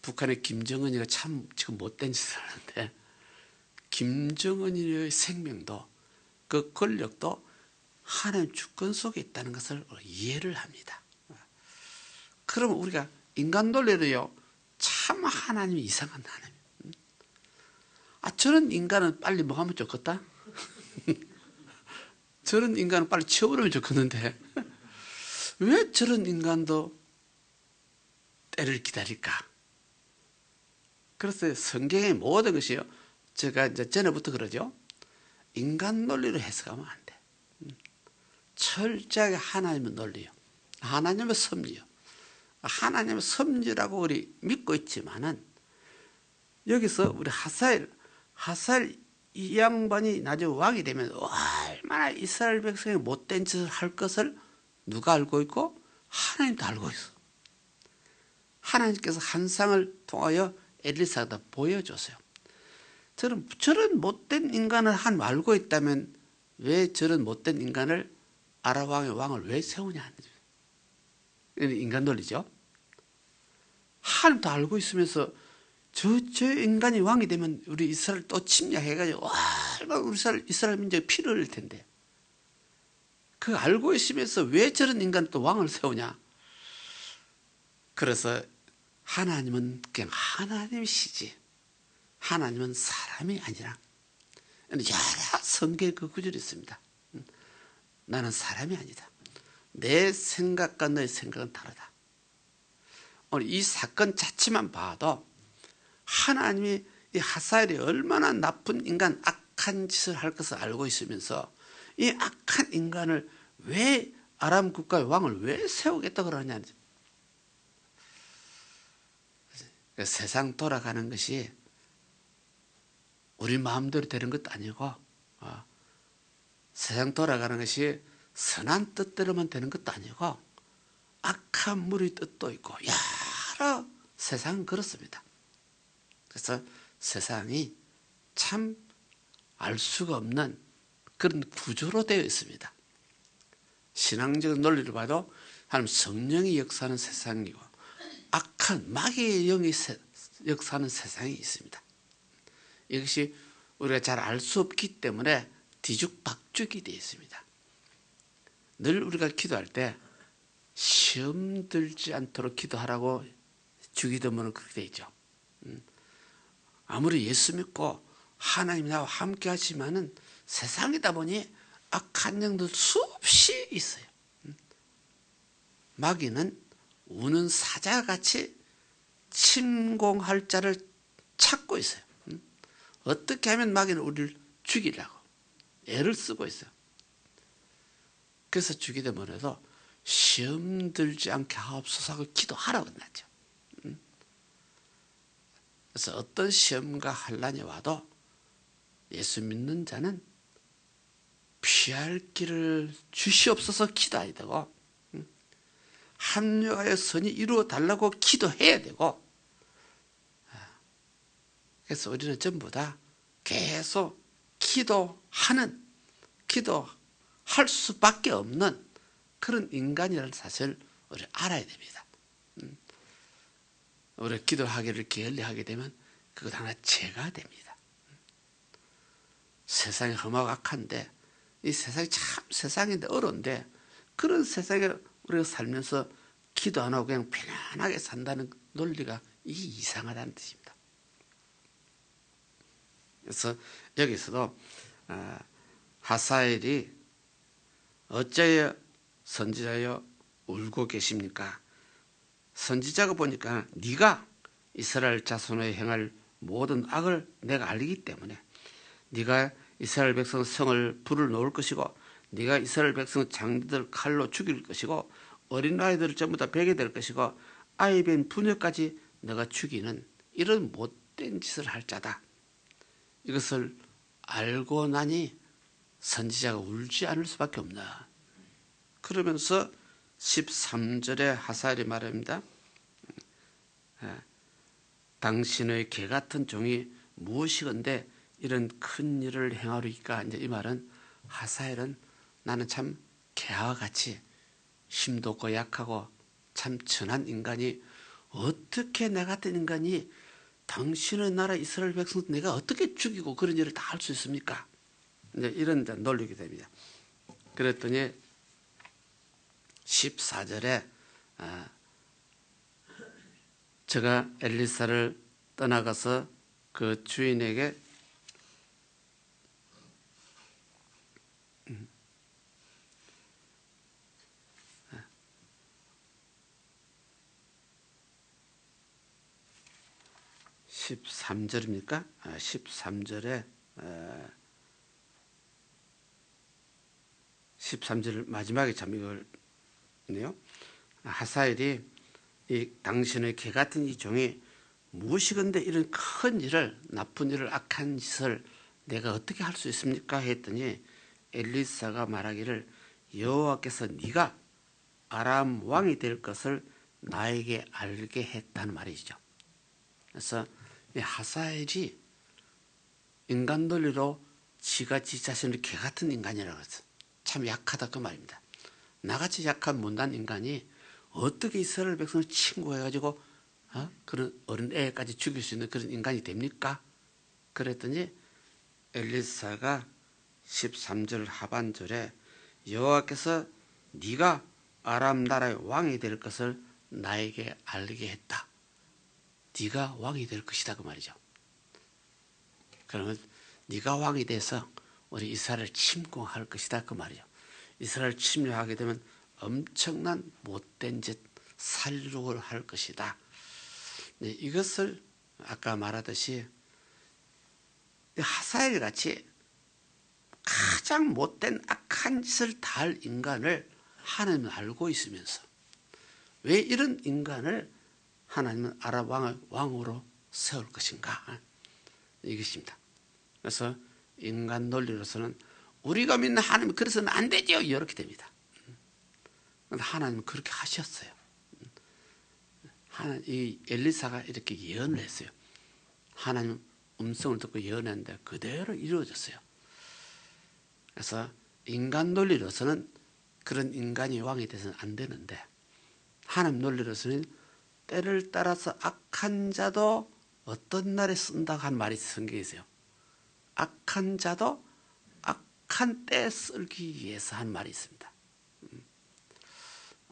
북한의 김정은이가 참 지금 못된 짓을 하는데 김정은이의 생명도 그 권력도 하나님 주권 속에 있다는 것을 이해를 합니다. 그러면 우리가 인간 논리로요, 참 하나님이 이상한 하나님. 저는 인간은 빨리 뭐 하면 좋겠다? 저런 인간은 빨리 치워버리면 좋겠는데 왜 저런 인간도 때를 기다릴까? 그래서 성경의 모든 것이요, 제가 이제 전에부터 그러죠. 인간 논리로 해석하면 안 돼. 철저하게 하나님의 논리요, 하나님의 섭리요. 하나님의 섭리라고 우리 믿고 있지만은 여기서 우리 하사엘 이 양반이 나중에 왕이 되면 얼마나 이스라엘 백성이 못된 짓을 할 것을 누가 알고 있고 하나님도 알고 있어. 하나님께서 환상을 통하여 엘리사에게 보여줬어요. 저런 못된 인간을 하나님 알고 있다면 왜 저런 못된 인간을 아람 왕의 왕을 왜 세우냐. 인간 논리죠. 하나님도 알고 있으면서 저 인간이 왕이 되면 우리 이스라엘 또 침략해가지고 우리 이스라엘 민족이 피를 흘릴 텐데 그거 알고 있으면서 왜 저런 인간 또 왕을 세우냐. 그래서 하나님은 그냥 하나님이시지 하나님은 사람이 아니라, 여러 성경에 그 구절이 있습니다. 나는 사람이 아니다. 내 생각과 너의 생각은 다르다. 오늘 이 사건 자체만 봐도 하나님이 이 하사엘이 얼마나 나쁜 인간, 악한 짓을 할 것을 알고 있으면서 이 악한 인간을 왜 아람 국가의 왕을 왜 세우겠다 그러냐. 세상 돌아가는 것이 우리 마음대로 되는 것도 아니고 세상 돌아가는 것이 선한 뜻대로만 되는 것도 아니고 악한 무리의 뜻도 있고 여러 세상은 그렇습니다. 그래서 세상이 참 알 수가 없는 그런 구조로 되어 있습니다. 신앙적인 논리를 봐도 하나님 성령이 역사하는 세상이고 악한 마귀의 영이 역사하는 세상이 있습니다. 이것이 우리가 잘 알 수 없기 때문에 뒤죽박죽이 되어 있습니다. 늘 우리가 기도할 때 시험 들지 않도록 기도하라고 주기도문은 그렇게 되어 있죠. 아무리 예수 믿고 하나님이 나와 함께 하지만은 세상이다 보니 악한 영들 수없이 있어요. 마귀는 우는 사자같이 침공할 자를 찾고 있어요. 어떻게 하면 마귀는 우리를 죽이려고 애를 쓰고 있어요. 그래서 주기도문에도 시험 들지 않게 하옵소서 하고 기도하라고 했죠. 그래서 어떤 시험과 환난이 와도 예수 믿는 자는 피할 길을 주시옵소서 기도해야 되고 합력하여 선이 이루어 달라고 기도해야 되고, 그래서 우리는 전부 다 계속 기도할 수밖에 없는 그런 인간이라는 사실을 우리 알아야 됩니다. 우리가 기도하기를 게을리하게 되면 그것 하나 죄가 됩니다. 세상이 험하고 악한데 이 세상이 참 세상인데 어려운데 그런 세상에 우리가 살면서 기도 안 하고 그냥 편안하게 산다는 논리가 이상하다는 뜻입니다. 그래서 여기서도 하사엘이 어찌하여 선지자여 울고 계십니까? 선지자가 보니까 네가 이스라엘 자손의 행할 모든 악을 내가 알기 때문에 네가 이스라엘 백성 성을 불을 놓을 것이고 네가 이스라엘 백성 장대들 칼로 죽일 것이고 어린아이들을 전부 다 베게 될 것이고 아이벤 부녀까지 내가 죽이는 이런 못된 짓을 할 자다. 이것을 알고 나니 선지자가 울지 않을 수밖에 없나. 그러면서 13절에 하사엘이 말합니다. 당신의 개 같은 종이 무엇이건대 이런 큰 일을 행하리까. 이제 이 말은 하사엘은 나는 참 개와 같이 힘도 없고 약하고 참 천한 인간이 어떻게 내 같은 인간이 당신의 나라 이스라엘 백성 내가 어떻게 죽이고 그런 일을 다 할 수 있습니까? 이제 이런 논리게 됩니다. 그랬더니 14절에 저가 엘리사를 떠나가서 그 주인에게 13절입니까? 13절에 13절 마지막에 참 이걸 네요. 하사엘이 이 당신의 개 같은 이 종이 무엇이건대 이런 큰 일을, 나쁜 일을, 악한 짓을 내가 어떻게 할 수 있습니까? 했더니 엘리사가 말하기를 여호와께서 네가 아람 왕이 될 것을 나에게 알게 했다는 말이죠. 그래서 이 하사엘이 인간 논리로 지가 지 자신을 개 같은 인간이라고 해서 참 약하다 그 말입니다. 나같이 약한 못난 인간이 어떻게 이스라엘 백성을 친구해가지고 그런 어린 애까지 죽일 수 있는 그런 인간이 됩니까? 그랬더니 엘리사가 13절 하반절에 여호와께서 네가 아람 나라의 왕이 될 것을 나에게 알게 했다. 네가 왕이 될 것이다 그 말이죠. 그러면 네가 왕이 돼서 우리 이스라엘을 침공할 것이다 그 말이죠. 이스라엘을 침략하게 되면 엄청난 못된 짓 살육을 할 것이다. 네, 이것을 아까 말하듯이 하사엘 같이 가장 못된 악한 짓을 다 할 인간을 하나님은 알고 있으면서 왜 이런 인간을 하나님은 아람 왕으로 세울 것인가? 이것입니다. 그래서 인간 논리로서는 우리가 믿는 하나님 그래서는 안 되죠. 이렇게 됩니다. 그런데 하나님은 그렇게 하셨어요. 이 엘리사가 이렇게 예언을 했어요. 하나님 음성을 듣고 예언했는데 그대로 이루어졌어요. 그래서 인간 논리로서는 그런 인간이 왕이 돼서는 안 되는데 하나님 논리로서는 때를 따라서 악한 자도 어떤 날에 쓴다고 하는 말이 성경에 있어요. 악한 자도 악한 때에 쓰기 위해서 한 말이 있습니다.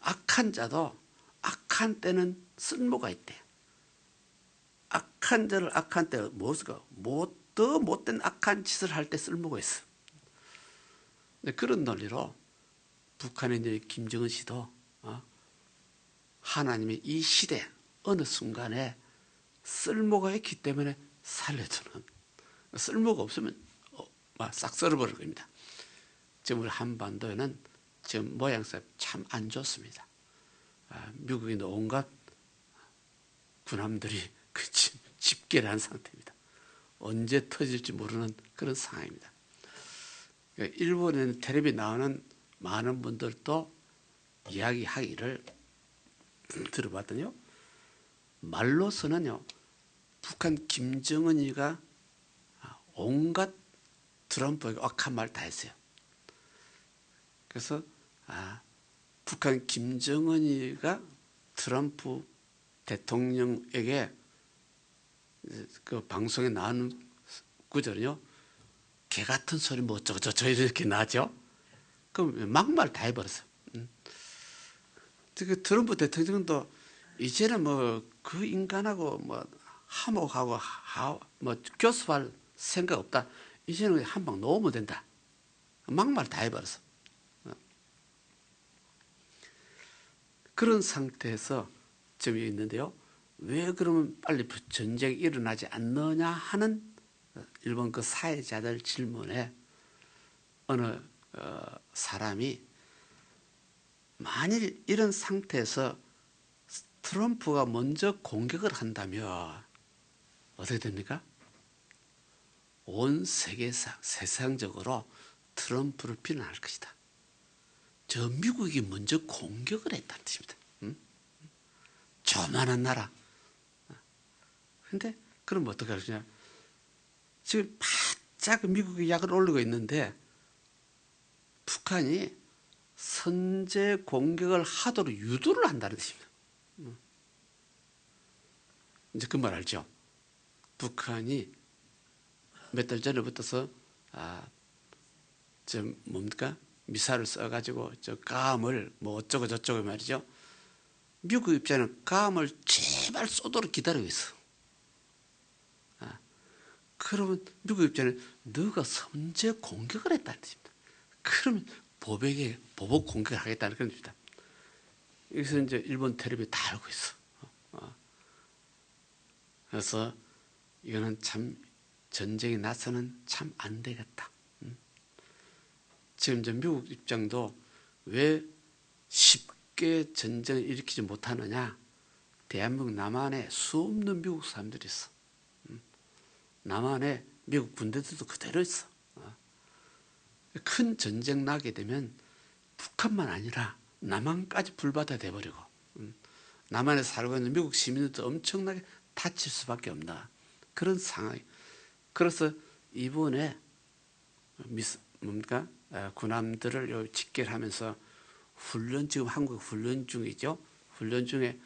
악한 자도 악한 때는 쓸모가 있대요. 악한 자를 악한 때 더 못된 악한 짓을 할 때 쓸모가 있어. 그런 논리로 북한의 이제 김정은 씨도 하나님이 이 시대 어느 순간에 쓸모가 있기 때문에 살려주는, 쓸모가 없으면 싹 썰어버릴 겁니다. 지금 우리 한반도에는 지금 모양새 참 안 좋습니다. 미국에 있는 온갖 군함들이 집계를 한 상태입니다. 언제 터질지 모르는 그런 상황입니다. 일본에는 텔레비 나오는 많은 분들도 이야기하기를 들어봤더니요. 말로서는요. 북한 김정은이가 온갖 트럼프에게 악한 말 다 했어요. 그래서 북한 김정은이가 트럼프 대통령에게 그 방송에 나오는 구절은요. 개 같은 소리 뭐 어쩌고 저쩌고 이렇게 나죠. 그럼 막말 다 해버렸어요. 그 트럼프 대통령도 이제는 뭐 그 인간하고 뭐 화목하고 뭐 교섭할 생각 없다. 이제는 한 방 놓으면 된다. 막말 다 해버렸어. 그런 상태에서 지금 있는데요. 왜 그러면 빨리 전쟁이 일어나지 않느냐 하는 일본 그 사회자들 질문에 어느 사람이 만일 이런 상태에서 트럼프가 먼저 공격을 한다면 어떻게 됩니까? 온 세상적으로 트럼프를 비난할 것이다. 저 미국이 먼저 공격을 했다는 뜻입니다. 조만한 나라. 근데 그럼 어떻게 하느냐? 지금 바짝 미국이 약을 올리고 있는데 북한이 선제 공격을 하도록 유도를 한다는 뜻입니다. 이제 그 말 알죠? 북한이 몇 달 전에부터서 뭡니까? 미사일을 써가지고 저 감을 뭐 어쩌고 저쩌고 말이죠. 미국 입장에는 감을 제발 쏘도록 기다리고 있어. 그러면 미국 입장에는 너가 선제 공격을 했다는 뜻입니다. 그러면 보복 공격을 하겠다는 그런 뜻입니다. 여기서 이제 일본 텔레비 다 알고 있어. 그래서 이거는 참 전쟁이 나서는 참 안 되겠다. 지금 저 미국 입장도 왜 쉽게 전쟁을 일으키지 못하느냐. 대한민국 남한에 수없는 미국 사람들이 있어. 남한에 미국 군대들도 그대로 있어. 큰 전쟁 나게 되면 북한만 아니라 남한까지 불바다 돼버리고 남한에 살고 있는 미국 시민들도 엄청나게 다칠 수밖에 없나 그런 상황이. 그래서 이번에 군함들을 직결하면서 훈련, 지금 한국 훈련 중이죠. 훈련 중에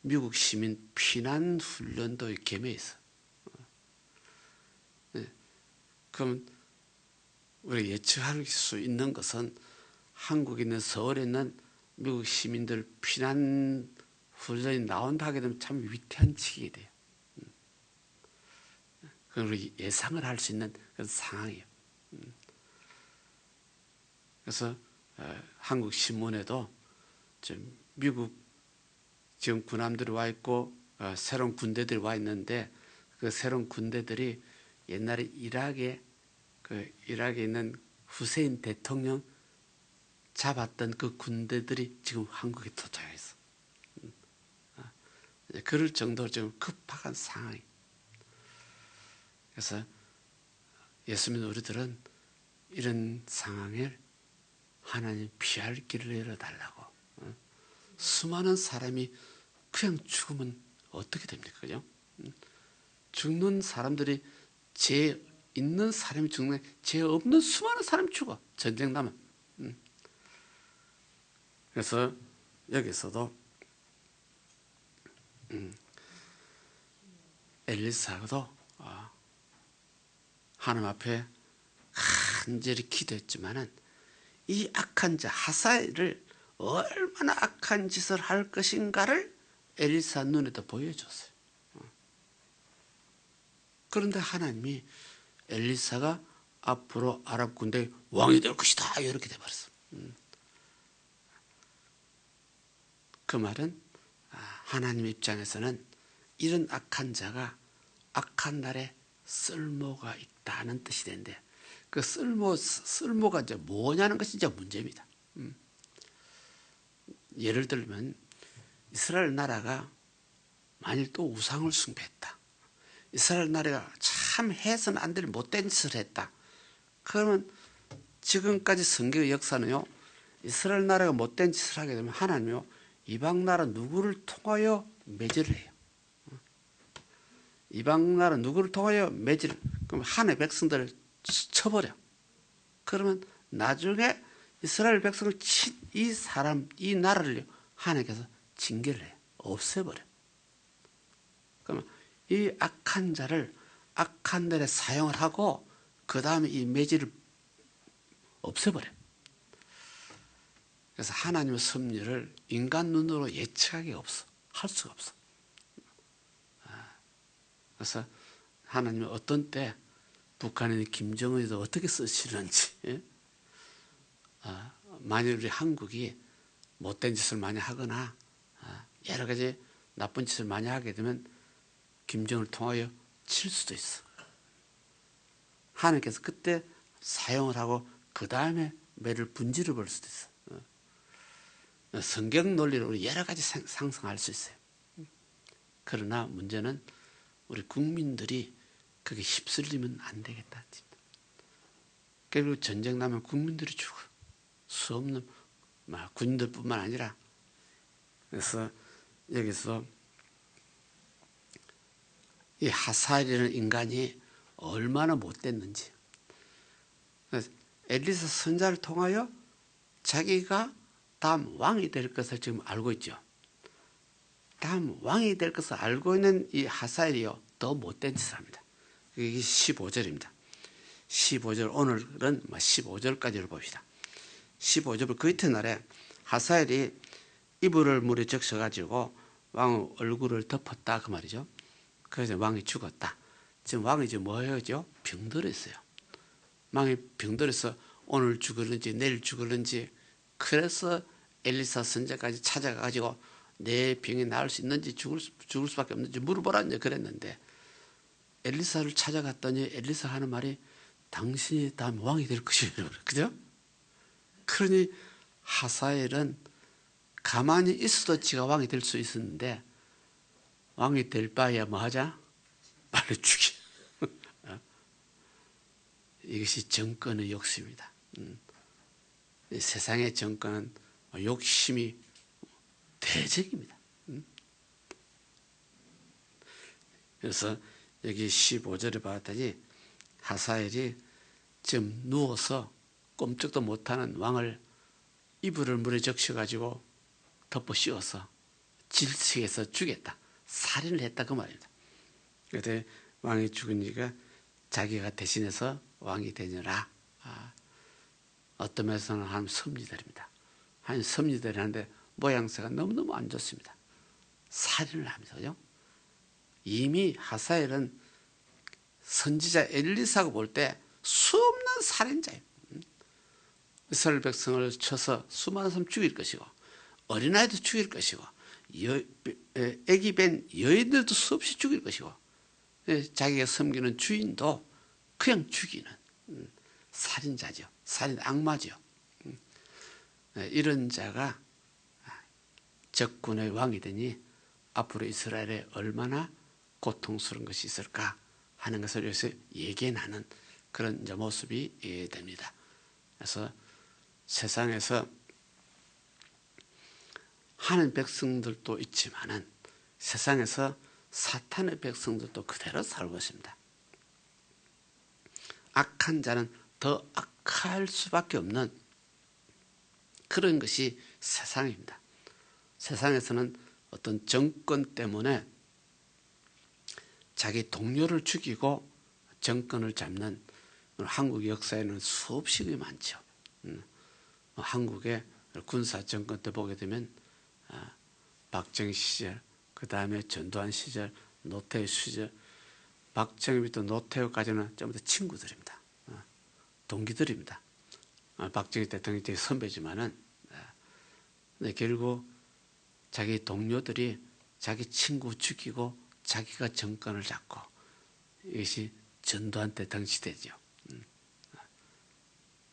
미국 시민 피난 훈련도 겸해 있어. 그럼 우리가 예측할 수 있는 것은 한국에 있는 서울에 있는 미국 시민들 피난 훈련이 나온다 하게 되면 참 위태한 치게 돼요. 그걸 예상을 할 수 있는 그런 상황이에요. 그래서 한국 신문에도 미국 지금 군함들이 와 있고 새로운 군대들이 와 있는데 그 새로운 군대들이 옛날에 이락에 있는 후세인 대통령 잡았던 그 군대들이 지금 한국에 도착했어. 그럴 정도로 지금 급박한 상황이. 그래서 예수 믿는 우리들은 이런 상황을 하나님 피할 길을 열어달라고. 수많은 사람이 그냥 죽으면 어떻게 됩니까? 그죠? 죽는 사람들이 죄 있는 사람이 죽는, 죄 없는 수많은 사람이 죽어. 전쟁 나면. 그래서 여기서도 엘리사도 하나님 앞에 간절히 기도했지만은 이 악한 자 하사엘을 얼마나 악한 짓을 할 것인가를 엘리사 눈에도 보여줬어요. 그런데 하나님이 엘리사가 앞으로 아랍 군대의 왕이 될 것이다 이렇게 돼버렸어. 그 말은 하나님 입장에서는 이런 악한 자가 악한 날에 쓸모가 있다는 뜻이 되는데 그 쓸모가 이제 뭐냐는 것이 이제 문제입니다. 예를 들면 이스라엘 나라가 만일 또 우상을 숭배했다. 이스라엘 나라가 참 해서는 안 될 못된 짓을 했다. 그러면 지금까지 성경의 역사는요. 이스라엘 나라가 못된 짓을 하게 되면 하나님이요. 이방 나라 누구를 통하여 매질을 해요. 이방 나라 누구를 통하여 매질, 그럼 하나님의 백성들을 쳐버려. 그러면 나중에 이스라엘 백성을 친 이 사람, 이 나라를 하나님께서 징계를 해요. 없애버려. 그러면 이 악한 자를 악한 데에 사용을 하고 그 다음에 이 매질을 없애버려. 그래서 하나님의 섭리를 인간 눈으로 예측하기 없어. 할 수가 없어. 그래서 하나님은 어떤 때 북한에 있는 김정은이도 어떻게 쓰시는지, 만일 우리 한국이 못된 짓을 많이 하거나 여러 가지 나쁜 짓을 많이 하게 되면 김정은을 통하여 칠 수도 있어. 하나님께서 그때 사용을 하고 그 다음에 매를 분지를 볼 수도 있어. 성경 논리를 우리 여러 가지 상상할 수 있어요. 그러나 문제는 우리 국민들이 그게 휩쓸리면 안 되겠다. 그리고 전쟁 나면 국민들이 죽어. 수 없는 군인들뿐만 아니라. 그래서 여기서 이 하사엘이라는 인간이 얼마나 못됐는지. 엘리사 선자를 통하여 자기가 다음 왕이 될 것을 지금 알고 있죠. 다음 왕이 될 것을 알고 있는 이 하사엘이요. 더 못된 짓을 합니다. 이게 15절입니다. 15절, 오늘은 15절까지를 봅시다. 15절 그 이튿날에 하사엘이 이불을 물에 적셔가지고 왕의 얼굴을 덮었다 그 말이죠. 그래서 왕이 죽었다. 지금 왕이 지금 뭐예요? 병들었어요. 왕이 병들어서 오늘 죽을는지 내일 죽을는지. 그래서 엘리사 선자까지 찾아가가지고 내 병이 나을 수 있는지 죽을 수밖에 없는지 물어보라 이제 그랬는데 엘리사를 찾아갔더니 엘리사가 하는 말이 당신이 다음 왕이 될 것이라고 그래요. 그죠? 그러니 하사엘은 가만히 있어도 지가 왕이 될 수 있었는데 왕이 될 바에야 뭐 하자? 빨리 죽여. 이것이 정권의 욕심입니다. 세상의 정권은 욕심이 대적입니다. 그래서 여기 15절에 봤더니 하사엘이 지금 누워서 꼼짝도 못하는 왕을 이불을 물에 적셔가지고 덮어 씌워서 질식해서 죽였다. 살인을 했다 그 말입니다. 그때 왕이 죽으니까 자기가 대신해서 왕이 되느라 어떤 면에서는 한 섭리들입니다. 한 섭리들이 하는데 모양새가 너무너무 안 좋습니다. 살인을 합니다. 그죠? 이미 하사엘은 선지자 엘리사가 볼 때 수없는 살인자예요. 이스라엘 백성을 쳐서 수많은 사람 죽일 것이고 어린아이도 죽일 것이고 애기 뺀 여인들도 수없이 죽일 것이고 자기가 섬기는 주인도 그냥 죽이는 살인자죠. 살인 악마죠. 이런 자가 적군의 왕이 되니 앞으로 이스라엘에 얼마나 고통스러운 것이 있을까 하는 것을 여기서 예견하는 그런 모습이 됩니다. 그래서 세상에서 하는 백성들도 있지만은 세상에서 사탄의 백성들도 그대로 살고 있습니다. 악한 자는 더 악할 수밖에 없는 그런 것이 세상입니다. 세상에서는 어떤 정권 때문에 자기 동료를 죽이고 정권을 잡는 한국 역사에는 수없이 많죠. 한국의 군사 정권 때 보게 되면 박정희 시절, 그 다음에 전두환 시절, 노태우 시절, 박정희부터 노태우까지는 전부 다 친구들입니다. 동기들입니다. 박정희 대통령이 되게 선배지만은 근데 결국 자기 동료들이 자기 친구 죽이고 자기가 정권을 잡고 이것이 전두환 대통령 시대죠.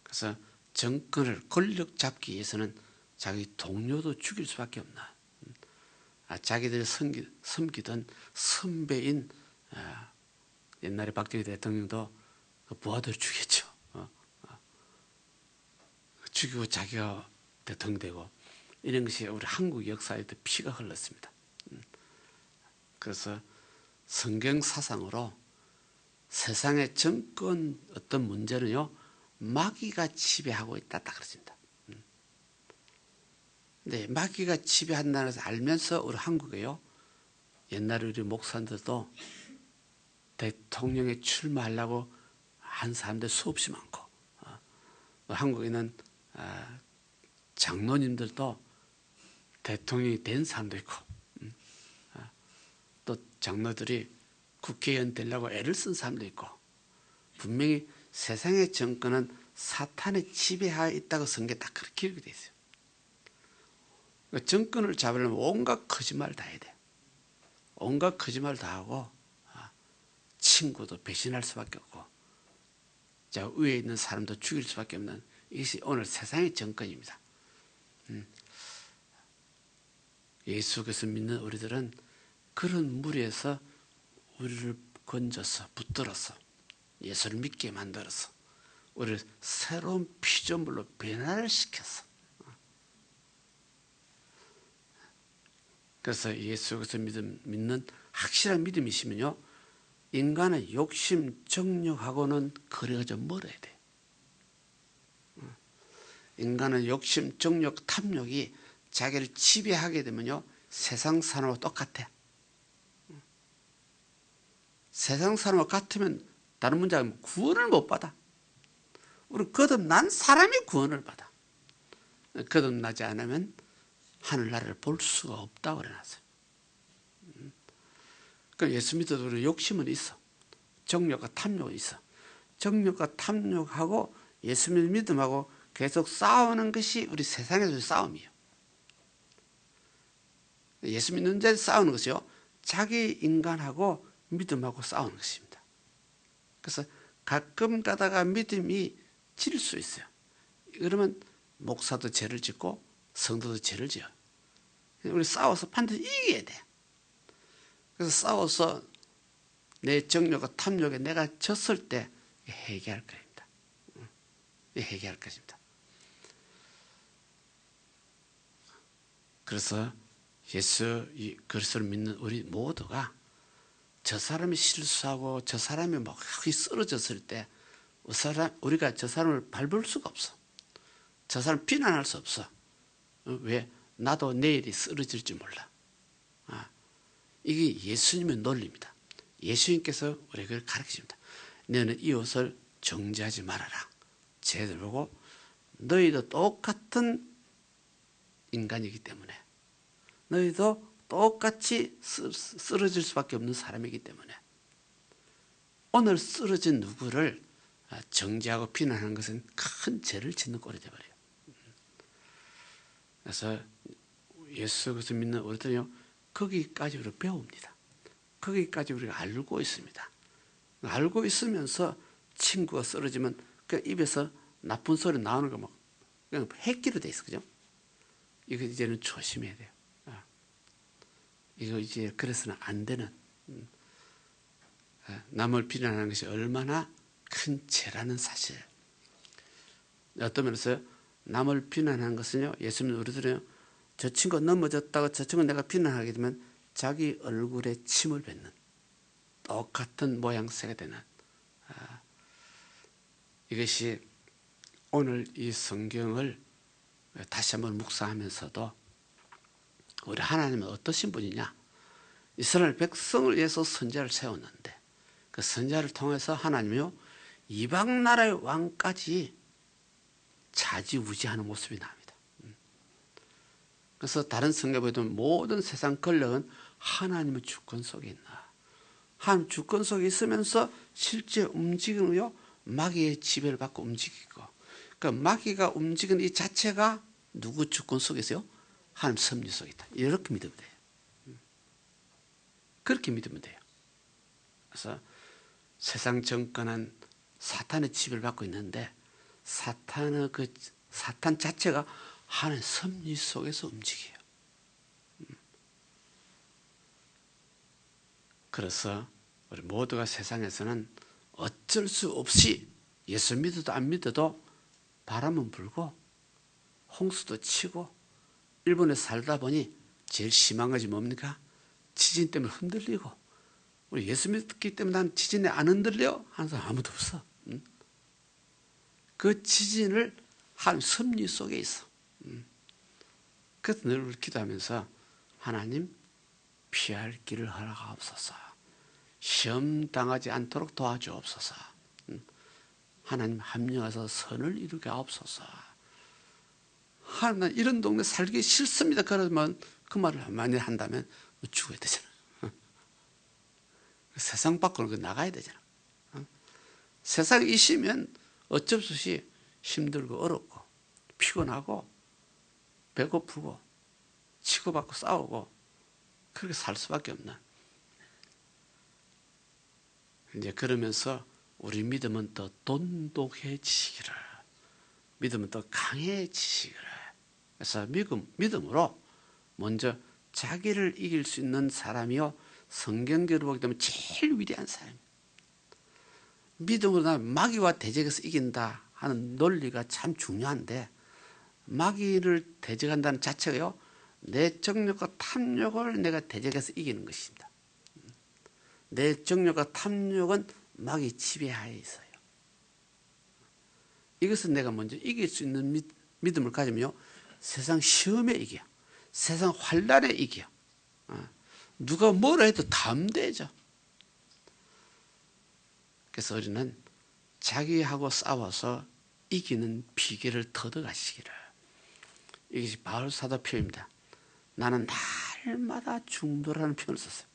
그래서 정권을 권력 잡기 위해서는 자기 동료도 죽일 수밖에 없나. 자기들이 섬기던 선배인 옛날에 박정희 대통령도 그 부하들 죽였죠. 죽이고 자기가 대통령 되고 이런 것이 우리 한국 역사에도 피가 흘렀습니다. 그래서 성경 사상으로 세상의 정권 어떤 문제는요 마귀가 지배하고 있다 딱 그렇습니다. 근데 마귀가 지배한다는 것을 알면서 우리 한국에요 옛날에 우리 목사님들도 대통령에 출마하려고 한 사람들 수없이 많고 한국에는 장로님들도 대통령이 된 사람도 있고 또 장로들이 국회의원 되려고 애를 쓴 사람도 있고 분명히 세상의 정권은 사탄의 지배하에 있다고 성경에 딱 그렇게 기록이 되어 있어요. 정권을 잡으려면 온갖 거짓말을 다 해야 돼요. 온갖 거짓말을 다 하고 친구도 배신할 수밖에 없고 자 위에 있는 사람도 죽일 수밖에 없는 이것이 오늘 세상의 정권입니다. 예수께서 믿는 우리들은 그런 무리에서 우리를 건져서 붙들어서 예수를 믿게 만들어서 우리를 새로운 피조물로 변화를 시켰어. 그래서 예수께서 믿는 확실한 믿음이시면요 인간의 욕심, 정욕하고는 거리가 좀 멀어야 돼. 인간의 욕심, 정욕, 탐욕이 자기를 지배하게 되면요 세상 사람하고 똑같아. 세상 사람하고 같으면 다른 문제가 구원을 못 받아. 우리 거듭난 사람이 구원을 받아. 거듭나지 않으면 하늘나라를 볼 수가 없다고 그래놨어요. 그러니까 예수 믿어도 우리 욕심은 있어. 정욕과 탐욕은 있어. 정욕과 탐욕하고 예수 믿음하고 계속 싸우는 것이 우리 세상에서의 싸움이에요. 예수 믿는 자에 싸우는 것이요 자기 인간하고 믿음하고 싸우는 것입니다. 그래서 가끔 가다가 믿음이 질 수 있어요. 그러면 목사도 죄를 짓고 성도도 죄를 지어요. 우리 싸워서 반드시 이겨야 돼. 그래서 싸워서 내 정욕과 탐욕에 내가 졌을 때 회개할 것입니다. 회개할 것입니다. 그래서 예수 그리스도를 믿는 우리 모두가 저 사람이 실수하고 저 사람이 막 쓰러졌을 때 우리가 저 사람을 밟을 수가 없어. 저 사람 비난할 수 없어. 왜? 나도 내일이 쓰러질지 몰라. 이게 예수님의 논리입니다. 예수님께서 우리에게 가르치십니다. 너는 이웃을 정죄하지 말아라. 죄를 보고 너희도 똑같은 인간이기 때문에 너희도 똑같이 쓰러질 수밖에 없는 사람이기 때문에 오늘 쓰러진 누구를 정죄하고 비난하는 것은 큰 죄를 짓는 꼴이 되어버려요. 그래서 예수 그리스도 믿는 우리들은요, 거기까지 우리가 배웁니다. 거기까지 우리가 알고 있습니다. 알고 있으면서 친구가 쓰러지면 그 입에서 나쁜 소리 나오는 거 막 그냥 획기로 돼 있어, 그죠? 이거 이제는 조심해야 돼요. 이거 이제 그래서는 안 되는, 남을 비난하는 것이 얼마나 큰 죄라는 사실. 어떤 면에서 남을 비난하는 것은요, 예수님 우리들은요, 저 친구 넘어졌다고 저 친구 내가 비난하게 되면 자기 얼굴에 침을 뱉는 똑같은 모양새가 되는, 이것이 오늘 이 성경을 다시 한번 묵상하면서도 우리 하나님은 어떠신 분이냐? 이스라엘 백성을 위해서 선지자를 세웠는데 그 선지자를 통해서 하나님이요, 이방 나라의 왕까지 좌지우지하는 모습이 나옵니다. 그래서 다른 성경에 보면 모든 세상 권력은 하나님의 주권 속에 있나. 하나님 주권 속에 있으면서 실제 움직이는요, 마귀의 지배를 받고 움직이고, 그 마귀가 움직이는 이 자체가 누구 주권 속에 있어요? 하나님 섭리 속에 있다. 이렇게 믿으면 돼요. 그렇게 믿으면 돼요. 그래서 세상 정권은 사탄의 지배를 받고 있는데 사탄의 사탄 자체가 하나님 섭리 속에서 움직여요. 그래서 우리 모두가 세상에서는 어쩔 수 없이 예수 믿어도 안 믿어도 바람은 불고 홍수도 치고, 일본에 살다 보니 제일 심한 것이 뭡니까? 지진 때문에 흔들리고, 우리 예수 믿기 때문에 난 지진에 안 흔들려 하는 사람 아무도 없어. 그 지진을 하나님 섭리 속에 있어. 그래서 늘 기도하면서 하나님 피할 길을 허락하옵소서, 시험 당하지 않도록 도와주옵소서, 하나님 합류하셔서 선을 이루게 하옵소서. 하나님 이런 동네 살기 싫습니다. 그러면 그 말을 많이 한다면 죽어야 되잖아. 세상 밖으로 나가야 되잖아. 세상에 있으면 어쩔 수 없이 힘들고 어렵고 피곤하고 배고프고 치고받고 싸우고 그렇게 살 수밖에 없나. 이제 그러면서 우리 믿음은 더 돈독해지시기를, 믿음은 더 강해지시기를. 그래서 믿음으로 먼저 자기를 이길 수 있는 사람이요, 성경적으로 보기 때문에 제일 위대한 사람이에요. 믿음으로 나 마귀와 대적해서 이긴다 하는 논리가 참 중요한데, 마귀를 대적한다는 자체가요, 내 정욕과 탐욕을 내가 대적해서 이기는 것입니다. 내 정욕과 탐욕은 마귀 지배하에 있어요. 이것은 내가 먼저 이길 수 있는 믿음을 가지면요, 세상 시험에 이겨, 세상 환난에 이겨. 누가 뭐라 해도 담대해져. 그래서 우리는 자기하고 싸워서 이기는 비결을 터득하시기를. 이것이 바울 사도 표현입니다. 나는 날마다 중도라는 표현을 썼어요.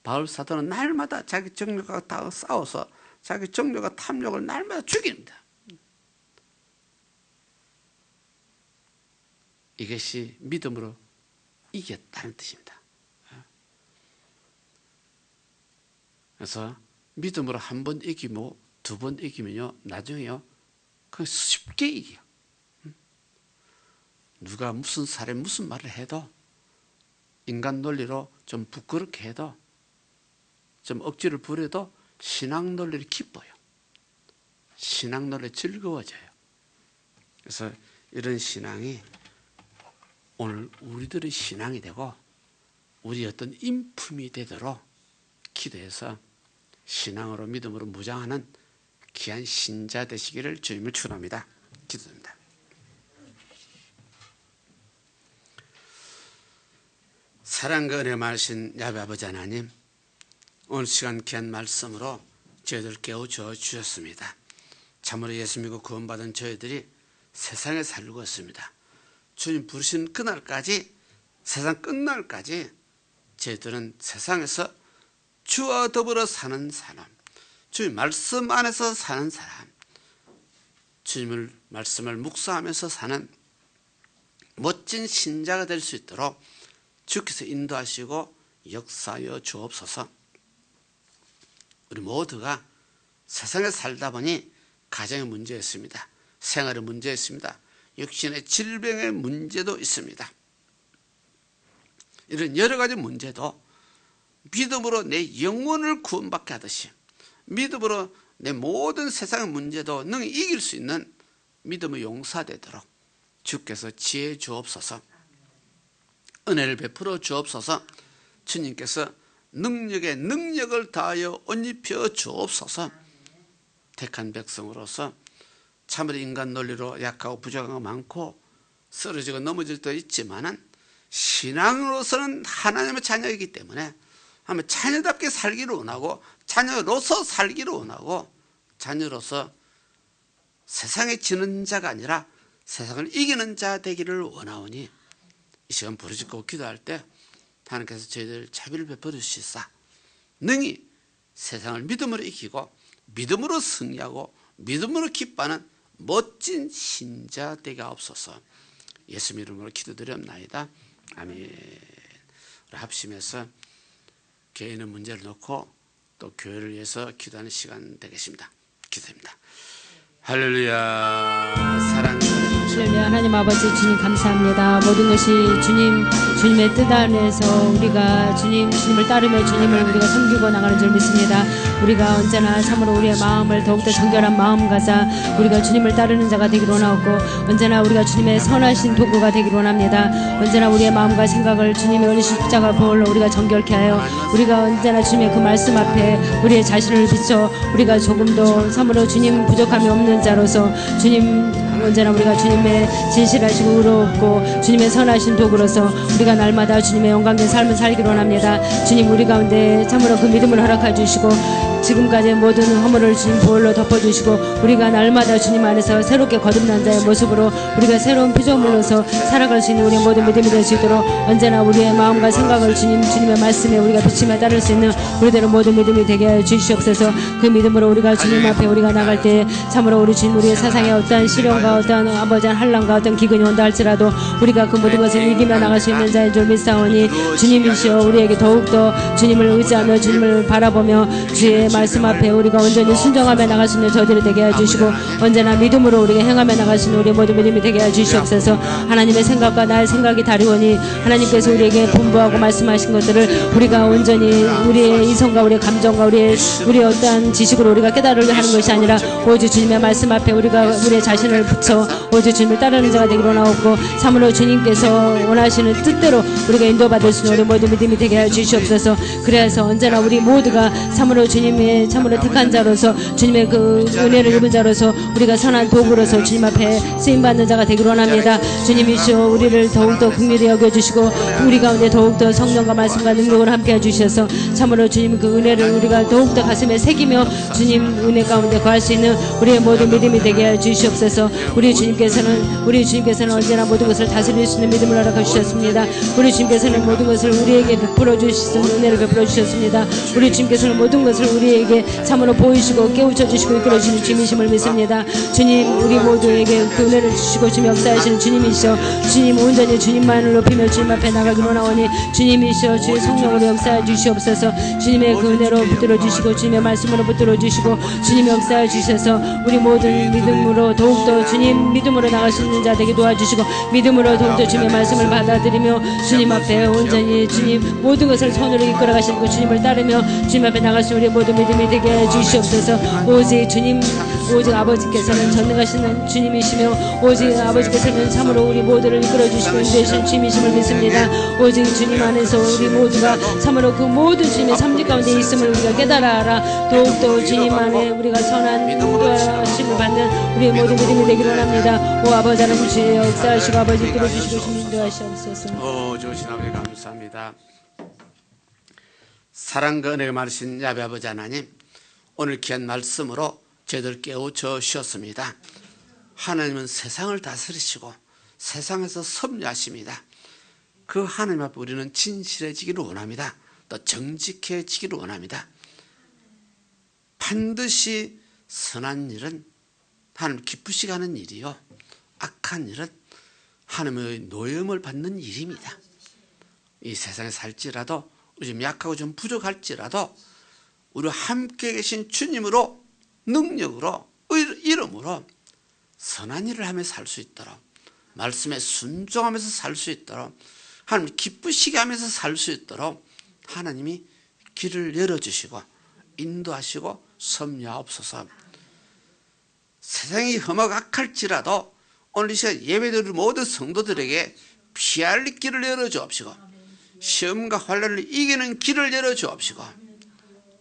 바울 사도는 날마다 자기 정욕과 다 싸워서 자기 정욕과 탐욕을 날마다 죽입니다. 이것이 믿음으로 이겼다는 뜻입니다. 그래서 믿음으로 한 번 이기고 두 번 이기면요 나중에요 그냥 쉽게 이겨. 누가 무슨 사람이 무슨 말을 해도 인간 논리로 좀 부끄럽게 해도 좀 억지를 부려도 신앙 논리를 기뻐요. 신앙 논리 즐거워져요. 그래서 이런 신앙이 오늘 우리들의 신앙이 되고 우리 어떤 인품이 되도록 기도해서 신앙으로 믿음으로 무장하는 귀한 신자 되시기를 주님을 축원합니다. 기도합니다. 사랑과 은혜 많으신 야베 아버지 하나님, 오늘 시간 귀한 말씀으로 저희들 깨우쳐 주셨습니다. 참으로 예수 믿고 구원받은 저희들이 세상에 살고 있습니다. 주님 부르신 그날까지, 세상 끝날까지 저희들은 세상에서 주와 더불어 사는 사람, 주님 말씀 안에서 사는 사람, 주님을 말씀을 묵상하면서 사는 멋진 신자가 될 수 있도록 주께서 인도하시고 역사하여 주옵소서. 우리 모두가 세상에 살다 보니 가정의 문제 있습니다. 생활의 문제 있습니다. 육신의 질병의 문제도 있습니다. 이런 여러 가지 문제도 믿음으로 내 영혼을 구원받게 하듯이 믿음으로 내 모든 세상의 문제도 능히 이길 수 있는 믿음의 용사되도록 주께서 지혜 주옵소서. 은혜를 베풀어 주옵소서. 주님께서 능력에 능력을 다하여 옷 입혀 주옵소서. 택한 백성으로서 참으로 인간 논리로 약하고 부족한 거 많고 쓰러지고 넘어질 때도 있지만은 신앙으로서는 하나님의 자녀이기 때문에 하면 자녀답게 살기를 원하고 자녀로서 살기를 원하고 자녀로서 세상에 지는 자가 아니라 세상을 이기는 자 되기를 원하오니 이 시간 부르짖고 기도할 때 하나님께서 저희들 자비를 베풀어 주시사 능히 세상을 믿음으로 이기고 믿음으로 승리하고 믿음으로 기뻐하는 멋진 신자 되게 하옵소서. 예수 이름으로 기도드렸나이다. 아멘. 우리 합심해서 개인의 문제를 놓고 또 교회를 위해서 기도하는 시간 되겠습니다. 기도합니다. 할렐루야. 사랑하는 할렐루야. 하나님 아버지 주님 감사합니다. 모든 것이 주님의 뜻 안에서 우리가 주님을 따르며 주님을 우리가 섬기고 나가는 줄 믿습니다. 우리가 언제나 참으로 우리의 마음을 더욱더 정결한 마음 가사 우리가 주님을 따르는 자가 되기를 원하고 언제나 우리가 주님의 선하신 도구가 되기를 원합니다. 언제나 우리의 마음과 생각을 주님의 어리신 십자가 보혈로 우리가 정결케 하여 우리가 언제나 주님의 그 말씀 앞에 우리의 자신을 비춰 우리가 조금도 참으로 주님 부족함이 없는 자로서 주님 언제나 우리가 주님의 진실하시고 의롭고 주님의 선하신 도구로서 우리가 날마다 주님의 영광된 삶을 살기를 원합니다. 주님 우리 가운데 참으로 그 믿음을 허락해 주시고 지금까지의 모든 허물을 주님 보혈로 덮어주시고 우리가 날마다 주님 안에서 새롭게 거듭난 자의 모습으로 우리가 새로운 피조물로서 살아갈 수 있는 우리의 모든 믿음이 될 수 있도록 언제나 우리의 마음과 생각을 주님의 말씀에 우리가 비치며 따를 수 있는 우리들의 모든 믿음이 되게 하여 주시옵소서. 그 믿음으로 우리가 주님 앞에 우리가 나갈 때 참으로 우리 주님 우리의 세상에 어떠한 시련과 어떠한 아버지 한란과 어떤 기근이 온다 할지라도 우리가 그 모든 것을 이기며 나갈 수 있는 자인 줄 믿사오니 주님이시여 우리에게 더욱더 주님을 의지하며 주님을 바라보며 주의 말씀 앞에 우리가 온전히 순종하며 나갈 수 있는 저들이 되게 해주시고 언제나 믿음으로 우리가 행하며 나갈 수 있는 우리의 모든 믿음이 되게 해주시옵소서. 하나님의 생각과 나의 생각이 다르오니 하나님께서 우리에게 분부하고 말씀하신 것들을 우리가 온전히 우리의 이성과 우리의 감정과 우리의 어떠한 지식으로 우리가 깨달으려 하는 것이 아니라 오직 주님의 말씀 앞에 우리가 우리의 자신을 붙여 오직 주님을 따르는 자가 되기로 나오고 참으로 주님께서 원하시는 뜻대로 우리가 인도받을 수 있는 우리 모든 믿음이 되게 해주시옵소서. 그래서 언제나 우리 모두가 참으로 주님의 참으로 택한 자로서 주님의 그 은혜를 입은 자로서 우리가 선한 도구로서 주님 앞에 쓰임받는 자가 되기로 원합니다. 주님이시여 우리를 더욱더 긍휼히 여겨주시고 우리 가운데 더욱더 성령과 말씀과 능력을 함께 해주셔서 참으로 주님 그 은혜를 우리가 더욱더 가슴에 새기며 주님 은혜 가운데 거할 수 있는 우리의 모든 믿음이 되게 해주시옵소서. 우리 주님께서는 언제나 모든 것을 다스릴 수 있는 믿음을 허락해 주셨습니다. 우리 주님께서는 모든 것을 우리에게 베풀어 주시는 은혜를 베풀어 주셨습니다. 우리 주님께서는 모든 것을 우리 우리에게 참으로 보이시고 깨우쳐 주시고 이끌어 주시는 주님이심을 믿습니다. 주님 우리 모두에게 그 은혜를 주시고 주님 역사하시는 주님이시여 주님 온전히 주님만을 높이며 주님 앞에 나가기로 나오니 주님이시여 주의 성령으로 역사해 주시옵소서. 주님의 그 은혜로 붙들어 주시고 주님의 말씀으로 붙들어 주시고 주님 역사해 주셔서 우리 모든 믿음으로 더욱더 주님 믿음으로 나갈 수 있는 자 되게 도와주시고 믿음으로 더욱더 주님의 말씀을 받아들이며 주님 앞에 온전히 주님 모든 것을 손으로 이끌어 가시고 주님을 따르며 주님 앞에 나갈 수 있는 우리 모든 믿음이 되게 해 주시옵소서. 오직 주님 오직 아버지께서는 전능하시는 주님이시며 오직 아버지께서는 참으로 우리 모두를 이끌어 주시고 인도하시는 주님이심을 믿습니다. 오직 주님 안에서 우리 모두가 참으로 그 모든 주님의 삼직 가운데 있음을 우리가 깨달아 알아 더욱더 주님 안에 우리가 선한 인도하심을 받는 우리의 모든 믿음이 되기를 원합니다. 오 아버지 하나님 주의 역사하시고 아버지 이끌어 주시고 주님 인도하시옵소서. 좋으신 아버지 감사합니다. 사랑과 은혜가 많으신 야베 아버지 하나님, 오늘 귀한 말씀으로 저희들 깨우쳐 주셨습니다. 하나님은 세상을 다스리시고 세상에서 섭리하십니다. 그 하나님 앞에 우리는 진실해지기를 원합니다. 또 정직해지기를 원합니다. 반드시 선한 일은 하나님 기쁘시게 하는 일이요, 악한 일은 하나님의 노염을 받는 일입니다. 이 세상에 살지라도 좀 약하고 좀 부족할지라도 우리 함께 계신 주님으로 능력으로 이름으로 선한 일을 하며 살 수 있도록, 말씀에 순종하면서 살 수 있도록, 하나님 기쁘시게 하면서 살 수 있도록 하나님이 길을 열어주시고 인도하시고 섭리하옵소서. 세상이 험하고 악할지라도 오늘 이 시간 예배드릴 모든 성도들에게 피할 길을 열어주옵시고 시험과 환난을 이기는 길을 열어주옵시고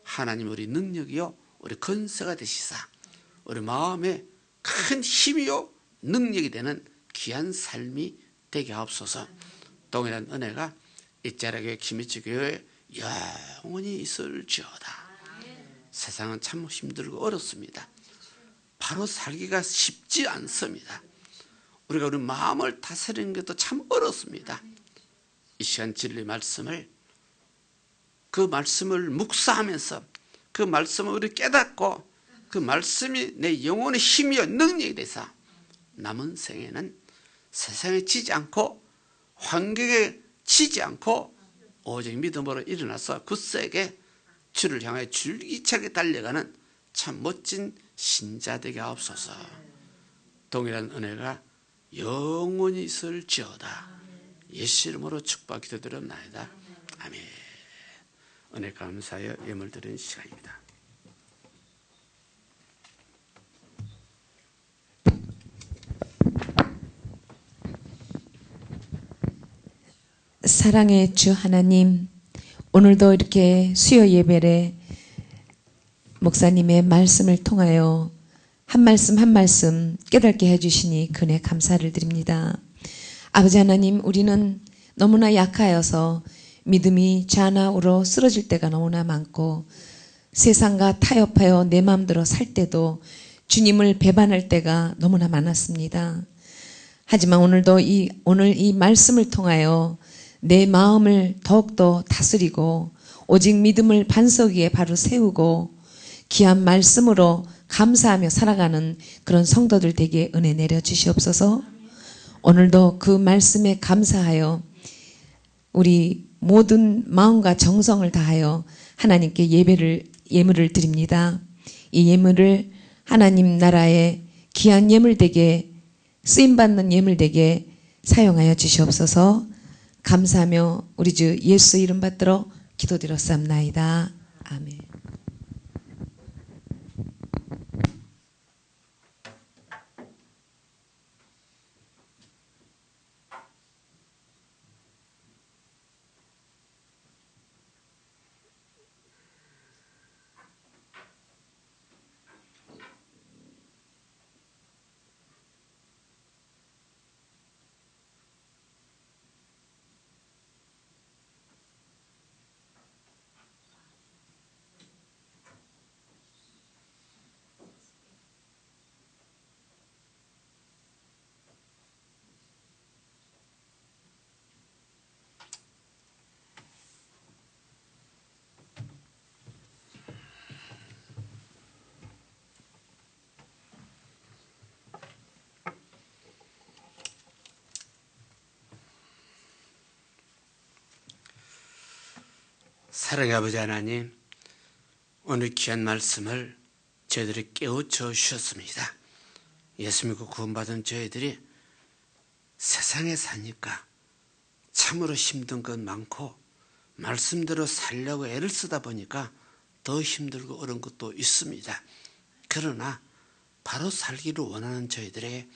하나님 우리 능력이요 우리 건세가 되시사 우리 마음에 큰 힘이요 능력이 되는 귀한 삶이 되게 하옵소서. 동일한 은혜가 이자락교회 김희치교회에 영원히 있을지어다. 세상은 참 힘들고 어렵습니다. 바로 살기가 쉽지 않습니다. 우리가 우리 마음을 다스리는 것도 참 어렵습니다. 이 시간 진리 말씀을, 그 말씀을 묵상하면서 그 말씀을 우리 깨닫고 그 말씀이 내 영혼의 힘이요 능력이 돼서 남은 생에는 세상에 지지 않고 환경에 지지 않고 오직 믿음으로 일어나서 굳세게 주를 향해 줄기차게 달려가는 참 멋진 신자 되게 하옵소서. 동일한 은혜가 영원히 있을지어다. 예수 이름으로 축복 기도드렸나이다. 아멘. 은혜 감사하여 예물 드리는 시간입니다. 사랑의 주 하나님, 오늘도 이렇게 수요 예배에 목사님의 말씀을 통하여 한 말씀 한 말씀 깨닫게 해주시니 그네 감사를 드립니다. 아버지 하나님, 우리는 너무나 약하여서 믿음이 좌나우로 쓰러질 때가 너무나 많고 세상과 타협하여 내 마음대로 살 때도 주님을 배반할 때가 너무나 많았습니다. 하지만 오늘도 오늘 이 말씀을 통하여 내 마음을 더욱더 다스리고 오직 믿음을 반석 위에 바로 세우고 귀한 말씀으로 감사하며 살아가는 그런 성도들 되게 은혜 내려 주시옵소서. 오늘도 그 말씀에 감사하여 우리 모든 마음과 정성을 다하여 하나님께 예물을 드립니다. 이 예물을 하나님 나라의 귀한 예물 되게 쓰임받는 예물 되게 사용하여 주시옵소서. 감사하며 우리 주 예수 이름 받들어 기도드렸사옵나이다. 아멘. 사랑의 아버지 하나님, 오늘 귀한 말씀을 저희들이 깨우쳐 주셨습니다. 예수 믿고 구원받은 저희들이 세상에 사니까 참으로 힘든 것 많고 말씀대로 살려고 애를 쓰다 보니까 더 힘들고 어려운 것도 있습니다. 그러나 바로 살기를 원하는 저희들에게,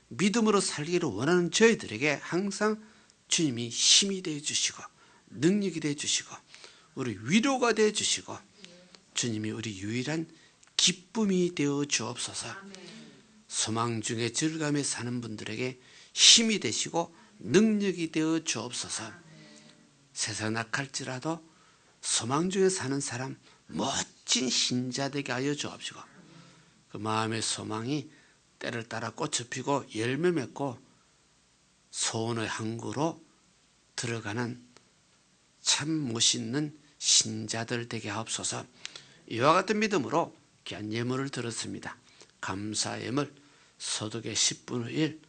믿음으로 살기를 원하는 저희들에게 항상 주님이 힘이 되어 주시고 능력이 되어 주시고 우리 위로가 되어 주시고 주님이 우리 유일한 기쁨이 되어 주옵소서. 소망 중에 즐감에 사는 분들에게 힘이 되시고 능력이 되어 주옵소서. 세상 낙할지라도 소망 중에 사는 사람 멋진 신자 되게 하여 주옵시고 그 마음의 소망이 때를 따라 꽃을 피고 열매 맺고 소원의 항구로 들어가는 참 멋있는 신자들 되게 하옵소서. 이와 같은 믿음으로 귀한 예물을 드렸습니다. 감사 예물 소득의 10분의 1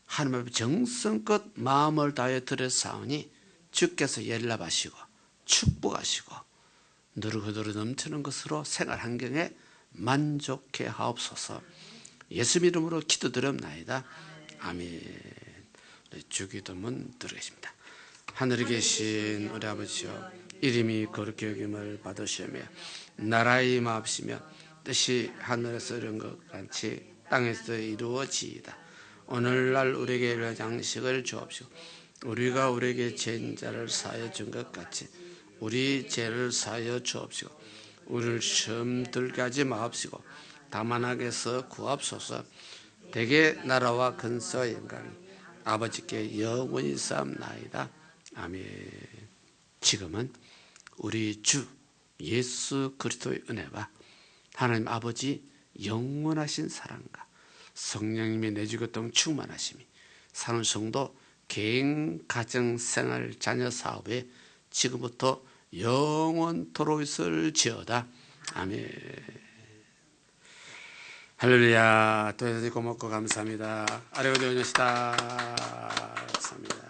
하나님 앞에 정성껏 마음을 다하여 드렸사오니 주께서 연락하시고 축복하시고 누르고누르 넘치는 것으로 생활 환경에 만족해 하옵소서. 예수 이름으로 기도드렸나이다. 아멘. 주기도문 드리겠습니다. 하늘에 계신 우리 아버지여, 이름이 거룩히 여김을 받으시며 나라의 임하옵시며 뜻이 하늘에서 이룬 것 같이 땅에서 이루어지이다. 오늘날 우리에게 일용할 양식을 주옵시고 우리가 우리에게 죄인 자를 사하여 준 것 같이 우리 죄를 사하여 주옵시고 우리를 시험 들게 하지 마옵시고 다만 악에서 구하옵소서. 대개 나라와 근세와 영광이 아버지께 영원히 쌓옵나이다. 아멘. 지금은 우리 주 예수 그리스도의 은혜와 하나님 아버지 영원하신 사랑과 성령님의 내주교통 충만하심이 사는 성도 개인 가정 생활 자녀 사업에 지금부터 영원토록 있을지어다. 아멘. 할렐루야. 도와주셔서 고맙고 감사합니다. 아뢰고 되어주시다. 감사합니다.